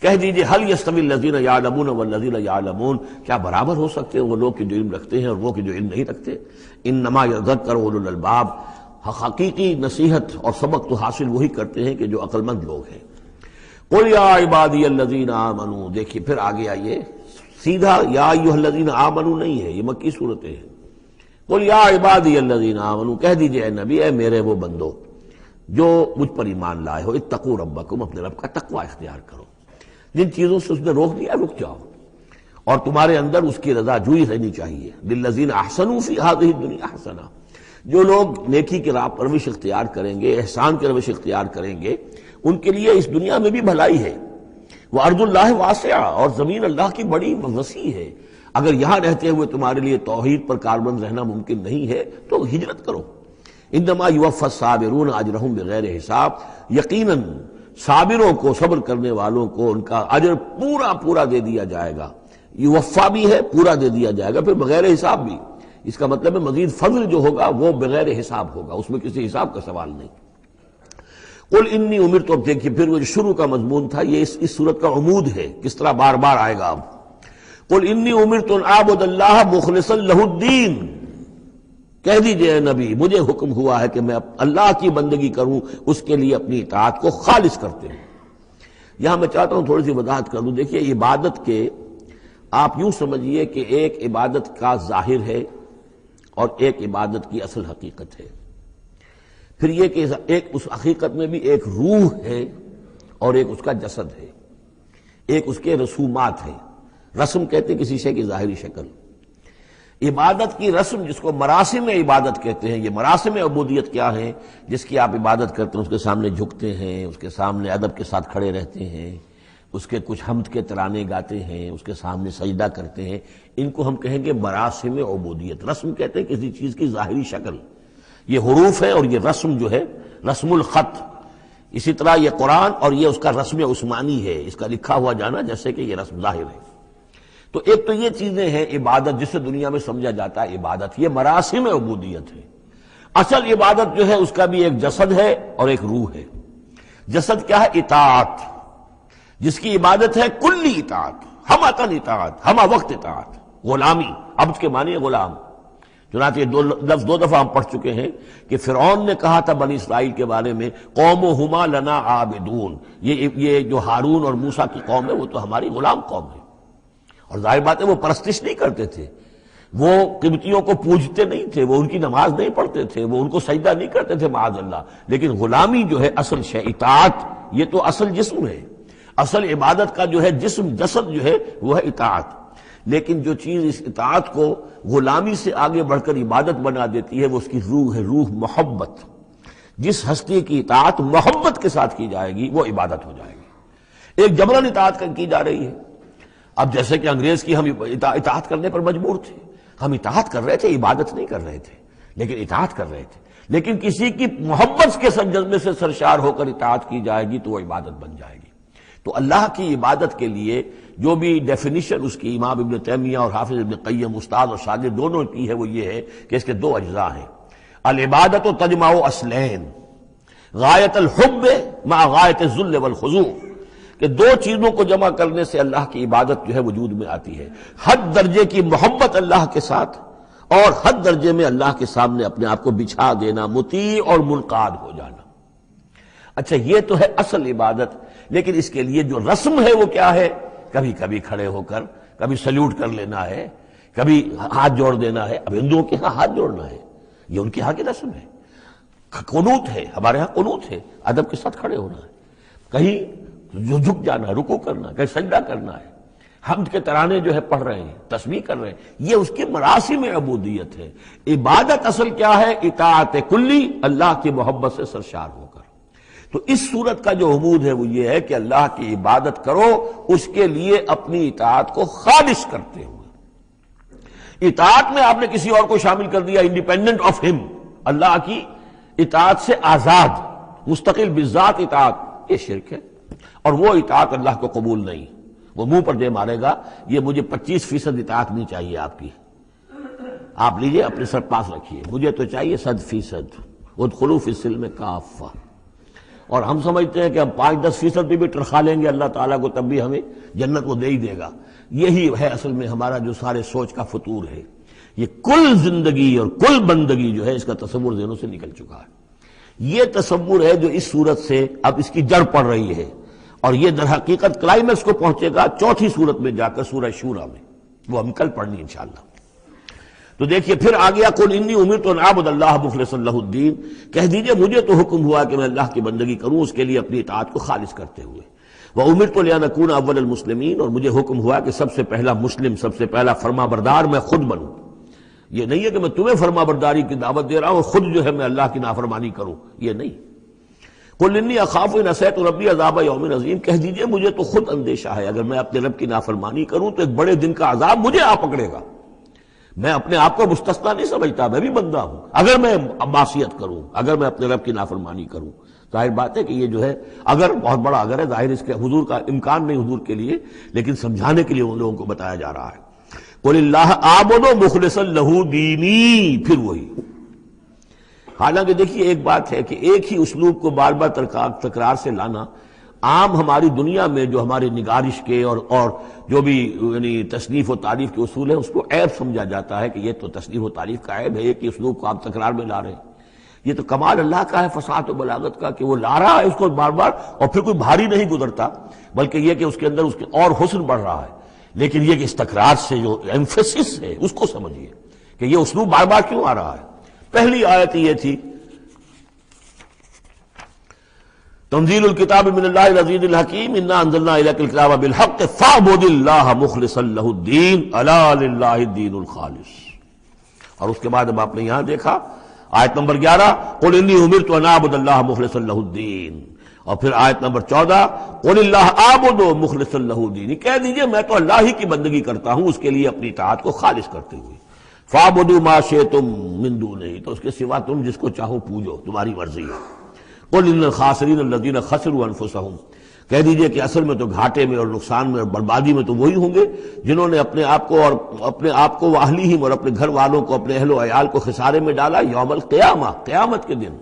[SPEAKER 2] کہہ دیجئے، هل يستوي الذين يعلمون والذين يعلمون، کیا برابر ہو سکتے ہیں وہ لوگ کہ جو علم رکھتے ہیں اور وہ کہ جو علم نہیں رکھتے؟ انما يذكر اولو الالباب، حقیقی نصیحت اور سبق تو حاصل وہی کرتے ہیں کہ جو عقل مند لوگ ہیں۔ قل یا عبادی الذین آمنوا، دیکھیے پھر آگے آئیے، سیدھا یا ایھا الذین آمنوا نہیں ہے، یہ مکی صورتیں ہیں۔ قل یا عبادی الذین آمنوا، کہہ دیجئے اے نبی، اے میرے وہ بندو جو مجھ پر ایمان لائے ہو، اتقوا ربکم، اپنے رب کا تقوی اختیار کرو، جن چیزوں سے اس نے روک دیا رک جاؤ، اور تمہارے اندر اس کی رضا جوئی رہنی چاہیے۔ للذین احسنوا فی ہذہ الدنیا حسنہ، جو لوگ نیکی کی راہ پر روش اختیار کریں گے، احسان کی روش اختیار کریں گے، ان کے لیے اس دنیا میں بھی بھلائی ہے۔ وَأَرْضُ اللَّهِ وَاسِعَةٌ، اور زمین اللہ کی بڑی وسیع ہے۔ اگر یہاں رہتے ہوئے تمہارے لیے توحید پر کاربند رہنا ممکن نہیں ہے تو ہجرت کرو۔ انما یوفی الصابرون اجرہم بغیر حساب، یقیناً صابروں کو، صبر کرنے والوں کو ان کا اجر پورا پورا دے دیا جائے گا۔ یوفا بھی ہے، پورا دے دیا جائے گا، پھر بغیر حساب بھی۔ اس کا مطلب ہے مزید فضل جو ہوگا وہ بغیر حساب ہوگا، اس میں کسی حساب کا سوال نہیں۔ قل انی امرت، اب دیکھیے پھر وہ جو شروع کا مضمون تھا یہ اس صورت کا عمود ہے، کس طرح بار بار آئے گا اب۔ قل انی امرت ان اعبد اللہ مخلصا لہ الدین، کہہ دیجئے اے نبی مجھے حکم ہوا ہے کہ میں اللہ کی بندگی کروں، اس کے لیے اپنی اطاعت کو خالص کرتے ہوں۔ یہاں میں چاہتا ہوں تھوڑی سی وضاحت کر دوں۔ دیکھیے عبادت کے آپ یوں سمجھیے کہ ایک عبادت کا ظاہر ہے اور ایک عبادت کی اصل حقیقت ہے، پھر یہ کہ ایک اس حقیقت میں بھی ایک روح ہے اور ایک اس کا جسد ہے، ایک اس کے رسومات ہیں۔ رسم کہتے ہیں کسی شے کی ظاہری شکل۔ عبادت کی رسم جس کو مراسم عبادت کہتے ہیں، یہ مراسم عبودیت کیا ہیں؟ جس کی آپ عبادت کرتے ہیں، اس کے سامنے جھکتے ہیں، اس کے سامنے ادب کے ساتھ کھڑے رہتے ہیں، اس کے کچھ حمد کے ترانے گاتے ہیں، اس کے سامنے سجدہ کرتے ہیں، ان کو ہم کہیں گے مراسم عبودیت۔ رسم کہتے ہیں کسی چیز کی ظاہری شکل، یہ حروف ہے اور یہ رسم جو ہے رسم الخط، اسی طرح یہ قرآن اور یہ اس کا رسم عثمانی ہے، اس کا لکھا ہوا جانا جیسے کہ یہ رسم ظاہر ہے۔ تو ایک تو یہ چیزیں ہیں عبادت جسے دنیا میں سمجھا جاتا ہے عبادت، یہ مراسم عبودیت ہے۔ اصل عبادت جو ہے اس کا بھی ایک جسد ہے اور ایک روح ہے۔ جسد کیا ہے؟ اطاعت، جس کی عبادت ہے کلی اطاعت، ہم اطاعت، ہم وقت اطاعت، غلامی، عبد کے معنی ہے غلام۔ چنانچہ یہ لفظ دو دفعہ ہم پڑھ چکے ہیں کہ فرعون نے کہا تھا بنی اسرائیل کے بارے میں قومہما لنا عابدون، یہ جو ہارون اور موسیٰ کی قوم ہے وہ تو ہماری غلام قوم ہے۔ اور ظاہر بات ہے وہ پرستش نہیں کرتے تھے، وہ قبطیوں کو پوجتے نہیں تھے، وہ ان کی نماز نہیں پڑھتے تھے، وہ ان کو سجدہ نہیں کرتے تھے معاذ اللہ، لیکن غلامی جو ہے اصل شے، اطاعت یہ تو اصل جسم ہے، اصل عبادت کا جو ہے جسم، جسد جو ہے وہ ہے اطاعت۔ لیکن جو چیز اس اطاعت کو غلامی سے آگے بڑھ کر عبادت بنا دیتی ہے وہ اس کی روح ہے، روح محبت۔ جس ہستی کی اطاعت محبت کے ساتھ کی جائے گی وہ عبادت ہو جائے گی۔ ایک جبراً اطاعت کی جا رہی ہے۔ اب جیسے کہ انگریز کی ہم اطاعت کرنے پر مجبور تھے، ہم اطاعت کر رہے تھے، عبادت نہیں کر رہے تھے لیکن اطاعت کر رہے تھے، لیکن کسی کی محبت کے جذبے سے سرشار ہو کر اطاعت کی جائے گی تو وہ عبادت بن جائے گی۔ تو اللہ کی عبادت کے لیے جو بھی ڈیفینیشن اس کی امام ابن تیمیہ اور حافظ ابن قیم استاد اور شاگرد دونوں کی ہے وہ یہ ہے کہ اس کے دو اجزاء ہیں۔ العبادت تجمع اصلین، غایت الحب مع غایت الذل والخضوع، کہ دو چیزوں کو جمع کرنے سے اللہ کی عبادت جو ہے وجود میں آتی ہے، حد درجے کی محبت اللہ کے ساتھ اور حد درجے میں اللہ کے سامنے اپنے آپ کو بچھا دینا، مطیع اور منقاد ہو جانا۔ اچھا یہ تو ہے اصل عبادت، لیکن اس کے لیے جو رسم ہے وہ کیا ہے؟ کبھی کبھی کھڑے ہو کر کبھی سلیوٹ کر لینا ہے، کبھی ہاتھ جوڑ دینا ہے۔ اب ہندوؤں کے ہاں ہاتھ جوڑنا ہے، یہ ان کے ہاں کی رسم ہے۔ قنوت ہے، ہمارے ہاں قنوت ہے، ادب کے ساتھ کھڑے ہونا ہے، کہیں جو جھک جانا ہے، رکوع کرنا ہے، کہیں سجدہ کرنا ہے، حمد کے ترانے جو ہے پڑھ رہے ہیں، تسبیح کر رہے ہیں، یہ اس کی مراسم عبودیت ہے۔ عبادت اصل کیا ہے؟ اطاعت کلی، اللہ کی محبت سے سرشار ہو کر۔ تو اس صورت کا جو عمود ہے وہ یہ ہے کہ اللہ کی عبادت کرو، اس کے لیے اپنی اطاعت کو خالص کرتے ہوئے۔ اطاعت میں آپ نے کسی اور کو شامل کر دیا، انڈیپینڈنٹ آف ہم، اللہ کی اطاعت سے آزاد، مستقل بذات اطاعت، یہ شرک ہے، اور وہ اطاعت اللہ کو قبول نہیں۔ وہ منہ پر دے مارے گا یہ مجھے 25% اطاعت نہیں چاہیے آپ کی، آپ لیجئے اپنے سر پاس رکھیے، مجھے تو چاہیے 100%۔ ادخلوا فی السلم کافہ، اور ہم سمجھتے ہیں کہ ہم 5-10% بھی ٹرخا لیں گے اللہ تعالیٰ کو تب بھی ہمیں جنت وہ دے ہی دے گا۔ یہی ہے اصل میں ہمارا جو سارے سوچ کا فطور ہے۔ یہ کل زندگی اور کل بندگی جو ہے اس کا تصور ذہنوں سے نکل چکا ہے۔ یہ تصور ہے جو اس صورت سے اب اس کی جڑ پڑ رہی ہے، اور یہ در حقیقت کلائمیکس کو پہنچے گا چوتھی صورت میں جا کر سورہ شورى میں، وہ ہم کل پڑھنی انشاءاللہ۔ تو دیکھیے پھر آ گیا قل انی امرت ان اعبد اللہ مخلصا لہ الدین، کہہ دیجئے مجھے تو حکم ہوا کہ میں اللہ کی بندگی کروں، اس کے لیے اپنی اطاعت کو خالص کرتے ہوئے۔ وامرت لان اکون اول المسلمین، اور مجھے حکم ہوا کہ سب سے پہلا مسلم، سب سے پہلا فرما بردار میں خود بنوں۔ یہ نہیں ہے کہ میں تمہیں فرما برداری کی دعوت دے رہا ہوں اور خود جو ہے میں اللہ کی نافرمانی کروں، یہ نہیں۔ قل انی اخاف ان عصیت ربی عذاب یوم عظیم، کہہ دیجئے مجھے تو خود اندیشہ ہے اگر میں اپنے رب کی نافرمانی کروں تو ایک بڑے دن کا عذاب مجھے آ پکڑے گا۔ میں اپنے آپ کو مستثنا نہیں سمجھتا، میں بھی بندہ ہوں، اگر میں معصیت کروں، اگر میں اپنے رب کی نافرمانی کروں، ظاہر بات ہے کہ یہ جو ہے اگر بہت بڑا اگر ہے، ظاہر اس کے حضور کا امکان نہیں حضور کے لیے، لیکن سمجھانے کے لیے ان لوگوں کو بتایا جا رہا ہے۔ قل اللہ اعبد مخلصا لہ دینی، پھر وہی۔ حالانکہ دیکھیے ایک بات ہے کہ ایک ہی اسلوب کو بار بار تکرار سے لانا عام ہماری دنیا میں جو ہمارے نگارش کے اور جو بھی یعنی تصنیف و تعریف کے اصول ہیں اس کو عیب سمجھا جاتا ہے کہ یہ تو تصنیف و تعریف کا عیب ہے، ایک ہی اسلوب کو آپ تکرار میں لا رہے ہیں۔ یہ تو کمال اللہ کا ہے فصاحت و بلاغت کا کہ وہ لا رہا ہے اس کو بار بار، اور پھر کوئی بھاری نہیں گزرتا، بلکہ یہ کہ اس کے اندر اس کے اور حسن بڑھ رہا ہے۔ لیکن یہ کہ اس تکرار سے جو ایمفیسس ہے اس کو سمجھیے کہ یہ اسلوب بار بار کیوں آ رہا ہے۔ پہلی آیت یہ تھی تنزیل الکتاب من اللہ العزیز الحکیم انا انزلنا الیک الکتاب بالحق فاعبد اللہ مخلصا لہ الدین الا للہ الدین الخالص۔ اور اس کے بعد اب آپ نے یہاں دیکھا آیت نمبر 11 قل انی امرت ان اعبد اللہ مخلصا لہ الدین، اور پھر آیت نمبر 14 قل اللہ اعبد مخلصا لہ الدین، کہہ دیجئے میں تو اللہ ہی کی بندگی کرتا ہوں اس کے لیے اپنی اطاعت کو خالص کرتے ہوئے۔ فاعبدوا ما شئتم من دونہ، تو اس کے سوا تم جس کو چاہو پوجو، تمہاری مرضی ہے۔ قل ان الخاسرین الذین خسروا انفسهم، کہہ دیجئے کہ اصل میں تو گھاٹے میں اور نقصان میں اور بربادی میں تو وہی ہوں گے جنہوں نے اپنے آپ کو واہلیہم اور اپنے گھر والوں کو، اپنے اہل و عیال کو خسارے میں ڈالا یوم القیامہ، قیامت کے دن۔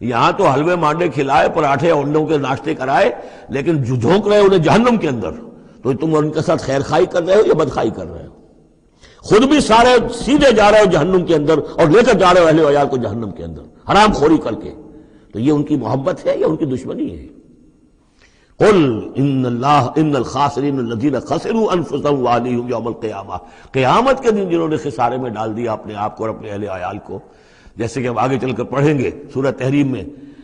[SPEAKER 2] یہاں تو حلوے مانڈے کھلائے، پراٹھے انڈوں کے ناشتے کرائے، لیکن جو جھونک رہے انہیں جہنم کے اندر، تو تم ان کے ساتھ خیر خائی کر رہے ہو یا بدخائی کر رہے ہو؟ خود بھی سارے سیدھے جا رہے ہو جہنم کے اندر اور لے کر جا رہے ہو اہل و عیال کو جہنم کے اندر حرام خوری کر کے، تو یہ ان کی محبت ہے یا ان کی دشمنی ہے؟ قل ان الخاسرین الذین خسروا انفسهم واہلیہم یوم القیامہ، قیامت کے دن جنہوں نے خسارے میں ڈال دیا اپنے آپ کو اور اپنے اہل عیال کو، جیسے کہ ہم آگے چل کر پڑھیں گے سورہ تحریم میں،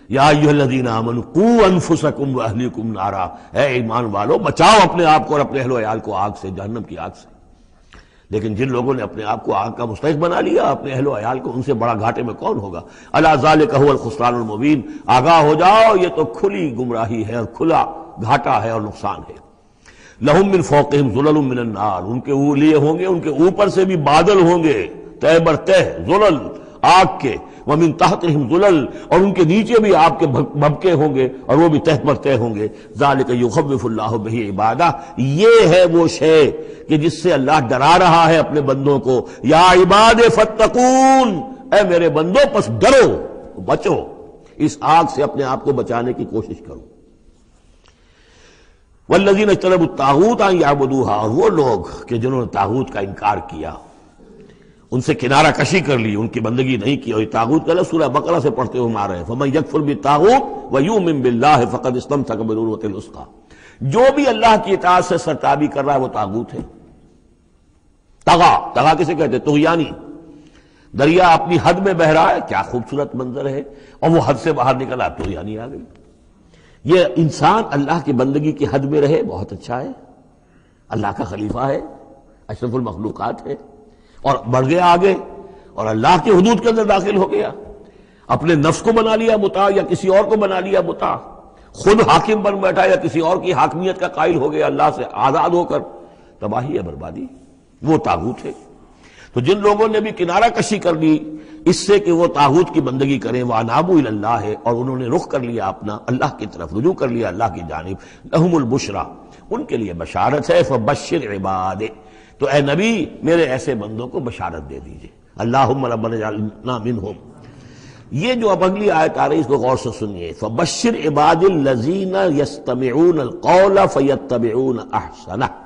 [SPEAKER 2] یا ایھا الذین آمنوا قوا انفسکم واہلیکم نارا، اے ایمان والو بچاؤ اپنے آپ کو اور اپنے اہل و عیال کو آگ سے، جہنم کی آگ سے۔ لیکن جن لوگوں نے اپنے آپ کو آگ کا مستحق بنا لیا، اپنے اہل و عیال کو، ان سے بڑا گھاٹے میں کون ہوگا؟ الا ذالک هو الخسران المبین، آگاہ ہو جاؤ یہ تو کھلی گمراہی ہے اور کھلا گھاٹا ہے اور نقصان ہے۔ لہم من فوقہم ظلل من النار، ان کے لیے ہوں گے ان کے اوپر سے بھی بادل ہوں گے، تہ بر تہ ظلل آگ کے، ومن تحتہم ظلل، اور ان کے نیچے بھی آگ کے بھبکے ہوں گے اور وہ بھی تہ پر تہ ہوں گے۔ ذالک یخوف اللہ بہ عبادہ، یہ ہے وہ شے کہ جس سے اللہ ڈرا رہا ہے اپنے بندوں کو۔ یا عباد فاتقون، اے میرے بندوں پس ڈرو، بچو، اس آگ سے اپنے آپ کو بچانے کی کوشش کرو۔ والذین اجتنبوا الطاغوت ان یعبدوها، اور وہ لوگ کہ جنہوں نے طاغوت کا انکار کیا، ان سے کنارہ کشی کر لی، ان کی بندگی نہیں کی، اور یہ طاغوت کا لفظ سورہ بقرہ سے پڑھتے ہوئے آ رہے ہیں، فمن یکفر بالطاغوت ویؤمن باللہ فقد استمسک بالعروۃ الوثقی، جو بھی اللہ کی اطاعت سے سرتابی کر رہا ہے وہ طاغوت ہے۔ طغا کسے کہتے ہیں؟ طغیانی۔ دریا اپنی حد میں بہ رہا ہے، کیا خوبصورت منظر ہے، اور وہ حد سے باہر نکلا، طغیانی آ گئی۔ یہ انسان اللہ کی بندگی کی حد میں رہے، بہت اچھا ہے، اللہ کا خلیفہ ہے، اشرف المخلوقات ہے، اور بڑھ گیا آگے اور اللہ کے حدود کے اندر داخل ہو گیا، اپنے نفس کو بنا لیا مطاع یا کسی اور کو بنا لیا مطاع، خود حاکم بن بیٹھا یا کسی اور کی حاکمیت کا قائل ہو گیا اللہ سے آزاد ہو کر، تباہی ہے، بربادی، وہ طاغوت ہے۔ تو جن لوگوں نے بھی کنارہ کشی کر لی اس سے کہ وہ طاغوت کی بندگی کریں، وَأَنَابُوا إِلَى اللَّهِ، اور انہوں نے رخ کر لیا اپنا اللہ کی طرف، رجوع کر لیا اللہ کی جانب، لَهُمُ الْبُشْرَى، ان کے لیے بشارت ہے، فَبَشِّرْ عِبَادِ، تو اے نبی میرے ایسے بندوں کو بشارت دے دیجئے، اللہم ربنا اجعلنا منہم۔ یہ جو اب اگلی آیت آ رہی اس کو غور سے سنیے، فَبَشِّرْ عِبَادِ الَّذِينَ يَسْتَمِعُونَ الْقَوْلَ فَيَتَّبِعُونَ أَحْسَنَهُ،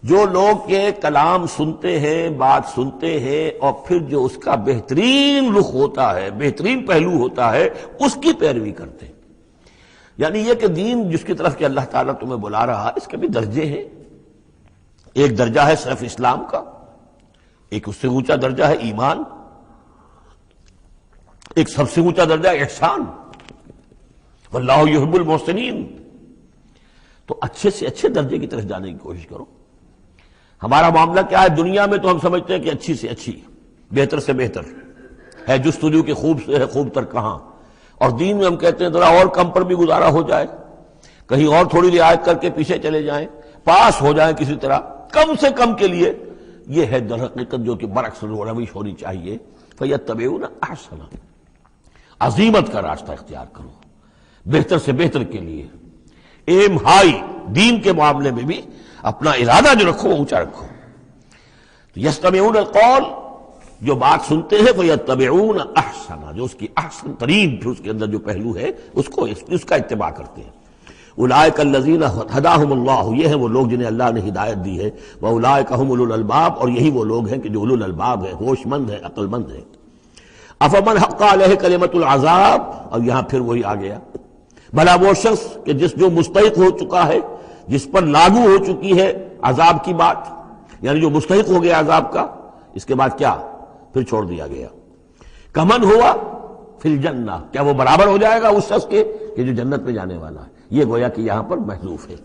[SPEAKER 2] جو لوگ کے کلام سنتے ہیں، بات سنتے ہیں، اور پھر جو اس کا بہترین رخ ہوتا ہے، بہترین پہلو ہوتا ہے، اس کی پیروی کرتے ہیں۔ یعنی یہ کہ دین جس کی طرف کہ اللہ تعالیٰ تمہیں بلا رہا ہے اس کے بھی درجے ہیں، ایک درجہ ہے صرف اسلام کا، ایک اس سے اونچا درجہ ہے ایمان، ایک سب سے اونچا درجہ ہے احسان، واللہ یحب المحسنین۔ تو اچھے سے اچھے درجے کی طرف جانے کی کوشش کرو۔ ہمارا معاملہ کیا ہے؟ دنیا میں تو ہم سمجھتے ہیں کہ اچھی سے اچھی، بہتر سے بہتر ہے، جستجو کے خوب سے ہے خوب تر کہاں، اور دین میں ہم کہتے ہیں ذرا اور کم پر بھی گزارا ہو جائے، کہیں اور تھوڑی رعایت کر کے پیچھے چلے جائیں، پاس ہو جائیں کسی طرح کم سے کم کے لیے۔ یہ ہے در حقیقت جو کہ برعکس روش ہونی چاہیے۔ فَيَتَّبِعُونَ أَحْسَنَ، عزیمت کا راستہ اختیار کرو، بہتر سے بہتر کے لیے ایم ہائی، دین کے معاملے میں بھی اپنا ارادہ جو رکھو وہ اونچا رکھو۔ یستمعون القول، جو بات سنتے ہیں فیتبعون احسنہ، جو اس کی احسن ترین پھر اس کے اندر جو پہلو ہے اس کا اتباع کرتے ہیں۔ اولئک الذین ہداہم اللہ، یہ ہیں وہ لوگ جنہیں اللہ نے ہدایت دی ہے، واولئک هم اولو الالباب، اور یہی وہ لوگ ہیں کہ جو اولو الالباب ہیں، ہوش مند ہیں، عقل مند ہیں۔ افمن حق علیہ کلمۃ العذاب، اور یہاں پھر وہی آ گیا، بھلا وہ شخص کہ جو مستحق ہو چکا ہے، جس پر لاگو ہو چکی ہے عذاب کی بات، یعنی جو مستحق ہو گیا عذاب کا، اس کے بعد کیا پھر چھوڑ دیا گیا۔ کمن ہوا فی الجنہ، کیا وہ برابر ہو جائے گا اس شخص کے کہ جو جنت میں جانے والا ہے؟ یہ گویا کہ یہاں پر محذوف ہے۔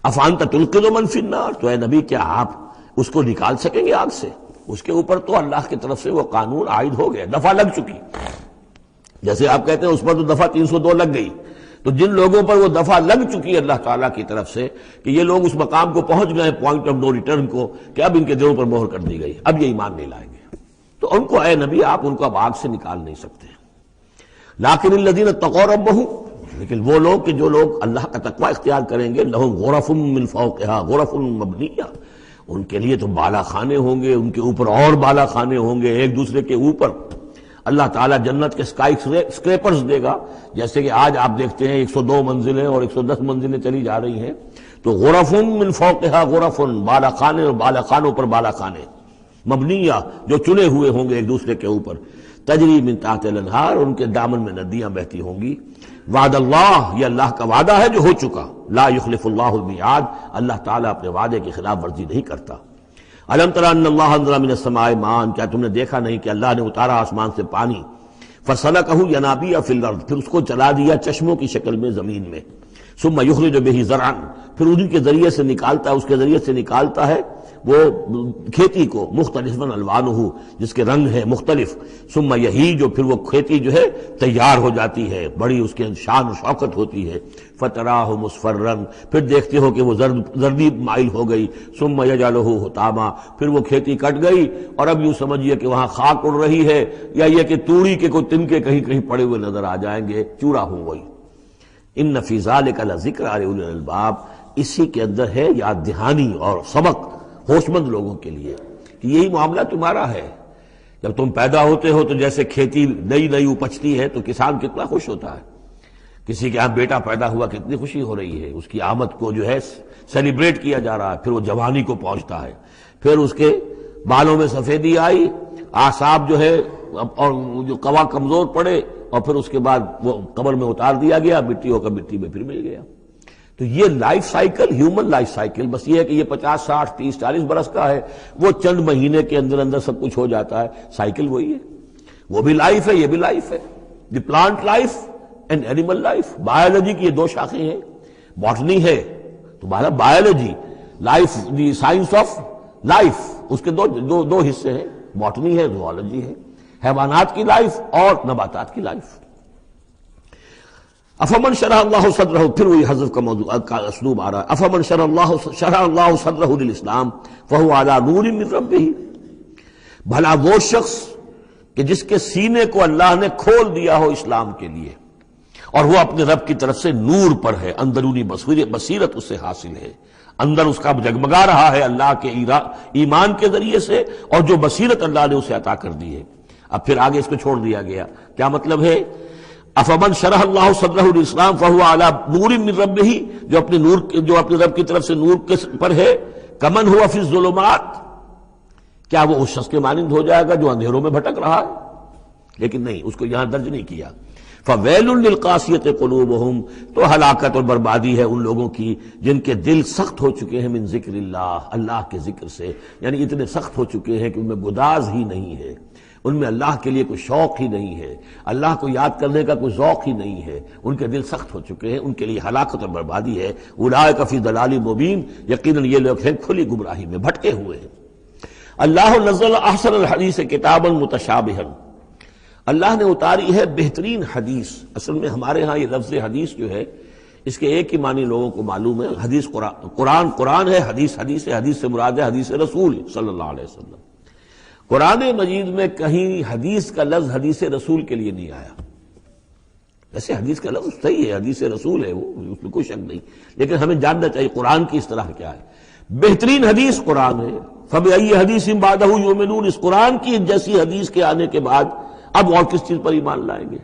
[SPEAKER 2] افانت تلقذ من فی النار، تو اے نبی کیا آپ اس کو نکال سکیں گے آگ سے؟ اس کے اوپر تو اللہ کی طرف سے وہ قانون عائد ہو گیا، دفعہ لگ چکی، جیسے آپ کہتے ہیں اس پر تو دفعہ 302 لگ گئی، تو جن لوگوں پر وہ دفعہ لگ چکی ہے اللہ تعالیٰ کی طرف سے کہ یہ لوگ اس مقام کو پہنچ گئے پوائنٹ آف نو ریٹرن کو، کہ اب ان کے دلوں پر مہر کر دی گئی، اب یہ ایمان نہیں لائیں گے، تو ان کو اے نبی آپ ان کو اب آگ سے نکال نہیں سکتے۔ لیکن الذین اتقوا ربہم، لیکن وہ لوگ کہ جو لوگ اللہ کا تقوی اختیار کریں گے، لہم غرف من فوقہا غرف مبنیہ، ان کے لیے تو بالا خانے ہوں گے، ان کے اوپر اور بالا خانے ہوں گے ایک دوسرے کے اوپر۔ اللہ تعالیٰ جنت کے اسکائی اسکریپرز دے گا، جیسے کہ آج آپ دیکھتے ہیں 102 منزلیں اور 110 منزلیں چلی جا رہی ہیں، تو غرف من فوقہا غرف، بالا خانے اور بالا خانوں پر بالا خانے، مبنیہ جو چنے ہوئے ہوں گے ایک دوسرے کے اوپر، تجری من تحت الانہار، ان کے دامن میں ندیاں بہتی ہوں گی۔ وعد اللہ، یہ اللہ کا وعدہ ہے جو ہو چکا، لا یخلف اللہ المیعاد، اللہ تعالیٰ اپنے وعدے کی خلاف ورزی نہیں کرتا۔ الم تر ان اللہ انزل من السماء ماء، کیا تم نے دیکھا نہیں کہ اللہ نے اتارا آسمان سے پانی، فسلکہ ینابیع فی الارض، پھر اس کو چلا دیا چشموں کی شکل میں زمین میں، ثم یخرج بہ زرعا، پھر انہی کے ذریعے سے نکالتا ہے، اس کے ذریعے سے نکالتا ہے وہ کھیتی کو، مختلف الوانہ، جس کے رنگ ہیں مختلف، ثم یہی جو پھر وہ کھیتی جو ہے تیار ہو جاتی ہے، بڑی اس کے شان و شوکت ہوتی ہے، فتراہ مصفرا، پھر دیکھتے ہو کہ وہ زردی مائل ہو گئی، ثم یجعلہ حطاما، پھر وہ کھیتی کٹ گئی اور اب یوں سمجھیے کہ وہاں خاک اڑ رہی ہے، یا یہ کہ توڑی کے کوئی تنکے کہیں کہیں پڑے ہوئے نظر آ جائیں گے، چورا ہو گئی۔ ان فی ذلک لذکر لأولی الالباب، اسی کے اندر ہے یاد دہانی اور سبق ہوش مند لوگوں کے لیے کہ یہی معاملہ تمہارا ہے۔ جب تم پیدا ہوتے ہو تو جیسے کھیتی نئی نئی اپجتی ہے تو کسان کتنا خوش ہوتا ہے، کسی کے یہاں بیٹا پیدا ہوا کتنی خوشی ہو رہی ہے، اس کی آمد کو جو ہے سیلیبریٹ کیا جا رہا ہے، پھر وہ جوانی کو پہنچتا ہے، پھر اس کے بالوں میں سفیدی آئی، اعصاب جو ہے اور جو قوا کمزور پڑے، اور پھر اس کے بعد وہ قبر میں اتار دیا گیا، مٹی ہو کر مٹی میں پھر مل گیا۔ تو یہ life cycle, human life cycle, بس یہ ہے کہ یہ 50 60 30 40 برس کا ہے، وہ چند مہینے کے اندر اندر سب کچھ ہو جاتا ہے، سائیکل وہی ہے، وہ بھی لائف ہے، یہ بھی لائف ہے۔ The plant life and animal life, biology کی یہ دو شاخیں ہیں، باٹنی ہے تو biology, life the science of life, اس کے دو حصے ہیں، باٹنی ہے، زوالوجی ہے، حیوانات کی لائف اور نباتات کی لائف۔ افمن شرح اللہ صدرہ، پھر وہی حذف کا موضوع کا اسلوب آ رہا ہے، افمن شرح اللہ صدرہ للاسلام فہو علی نور من ربہ، بھلا وہ شخص کہ جس کے سینے کو اللہ نے کھول دیا ہو اسلام کے لیے، اور وہ اپنے رب کی طرف سے نور پر ہے، اندرونی بصیرت اس سے حاصل ہے، اندر اس کا جگمگا رہا ہے اللہ کے ایمان کے ذریعے سے، اور جو بصیرت اللہ نے اسے عطا کر دی ہے۔ اب پھر آگے اس کو چھوڑ دیا گیا، کیا مطلب ہے؟ افمن شرح اللہ صدرہ للاسلام فہو علی نور من ربہ، جو اپنے رب کی طرف سے نور پر ہے، کمن ہوا فی الظلمات، کیا وہ اس شخص کے مانند ہو جائے گا جو اندھیروں میں بھٹک رہا ہے؟ لیکن نہیں، اس کو یہاں درج نہیں کیا۔ فویل للقاسیۃ قلوبہم، تو ہلاکت اور بربادی ہے ان لوگوں کی جن کے دل سخت ہو چکے ہیں من ذکر اللہ، اللہ کے ذکر سے، یعنی اتنے سخت ہو چکے ہیں کہ ان میں گداز ہی نہیں ہے، ان میں اللہ کے لیے کوئی شوق ہی نہیں ہے، اللہ کو یاد کرنے کا کوئی ذوق ہی نہیں ہے، ان کے دل سخت ہو چکے ہیں، ان کے لیے ہلاکت اور بربادی ہے۔ اولئک فی ضلال مبین، یقیناً یہ لوگ ہیں کھلی گمراہی میں بھٹکے ہوئے ہیں۔ اللہ نزل احسن الحدیث کتابا متشابہا، اللہ نے اتاری ہے بہترین حدیث۔ اصل میں ہمارے ہاں یہ لفظ حدیث جو ہے اس کے ایک ہی معنی لوگوں کو معلوم ہے، حدیث قرآن قرآن ہے، حدیث حدیث ہے، حدیث سے مراد ہے حدیث رسول صلی اللہ علیہ وسلم۔ قرآن مجید میں کہیں حدیث کا لفظ حدیث رسول کے لیے نہیں آیا، ویسے حدیث کا لفظ صحیح ہے، حدیث رسول ہے وہ، اس میں کوئی شک نہیں، لیکن ہمیں جاننا چاہیے قرآن کی اصطلاح کیا ہے۔ بہترین حدیث قرآن ہے، فَبِأَيِّ حَدِيثٍ بَعْدَهُ يُؤْمِنُونَ، اس قرآن کی جیسی حدیث کے آنے کے بعد اب اور کس چیز پر ایمان لائیں گے؟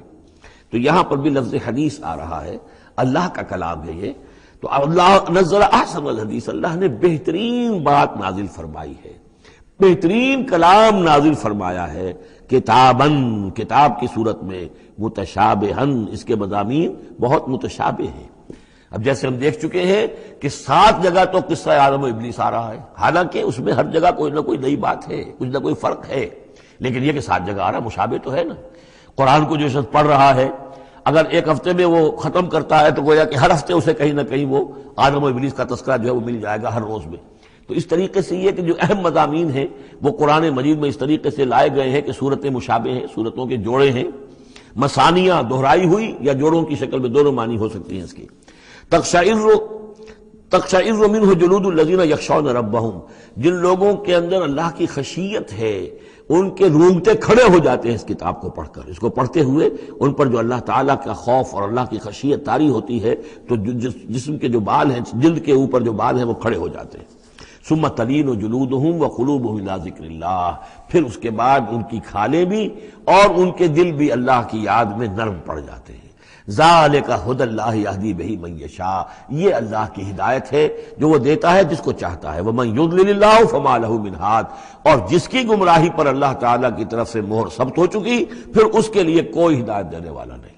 [SPEAKER 2] تو یہاں پر بھی لفظ حدیث آ رہا ہے، اللہ کا کلام ہے یہ، تو اللہ نزل احسن الحدیث، اللہ نے بہترین بات نازل فرمائی ہے، بہترین کلام نازل فرمایا ہے، کتاباً، کتاب کی صورت میں، متشابہاً، اس کے مضامین بہت متشابہ ہیں۔ اب جیسے ہم دیکھ چکے ہیں کہ 7 جگہ تو قصہ آدم و ابلیس آ رہا ہے، حالانکہ اس میں ہر جگہ کوئی نہ کوئی نئی بات ہے، کچھ نہ کوئی فرق ہے، لیکن یہ کہ 7 جگہ آ رہا مشابہ تو ہے نا۔ قرآن کو جو شخص پڑھ رہا ہے اگر ایک ہفتے میں وہ ختم کرتا ہے تو گویا کہ ہر ہفتے اسے کہیں نہ کہیں وہ آدم و ابلیس کا تذکرہ جو ہے وہ مل جائے گا ہر روز میں۔ تو اس طریقے سے یہ کہ جو اہم مضامین ہیں وہ قرآن مجید میں اس طریقے سے لائے گئے ہیں کہ صورتیں مشابہ ہیں، صورتوں کے جوڑے ہیں، مثانیہ دہرائی ہوئی یا جوڑوں کی شکل میں دونوں معنی ہو سکتی ہیں اس کی۔ تقشعر منہ جلود الذین یخشون ربہم، جن لوگوں کے اندر اللہ کی خشیت ہے ان کے رونگٹے کھڑے ہو جاتے ہیں اس کتاب کو پڑھ کر، اس کو پڑھتے ہوئے ان پر جو اللہ تعالیٰ کا خوف اور اللہ کی خشیت طاری ہوتی ہے تو جسم کے جو بال ہیں، جلد کے اوپر جو بال ہیں وہ کھڑے ہو جاتے ہیں۔ ثم تلین جلودہم وقلوبہم الی ذکر اللہ، پھر اس کے بعد ان کی کھالیں بھی اور ان کے دل بھی اللہ کی یاد میں نرم پڑ جاتے ہیں۔ ذالک ھدی اللہ یہدی بہ من یشاء، یہ اللہ کی ہدایت ہے جو وہ دیتا ہے جس کو چاہتا ہے۔ ومن یضلل اللہ فما لہ من ہاد، اور جس کی گمراہی پر اللہ تعالیٰ کی طرف سے مہر ثبت ہو چکی پھر اس کے لیے کوئی ہدایت دینے والا نہیں۔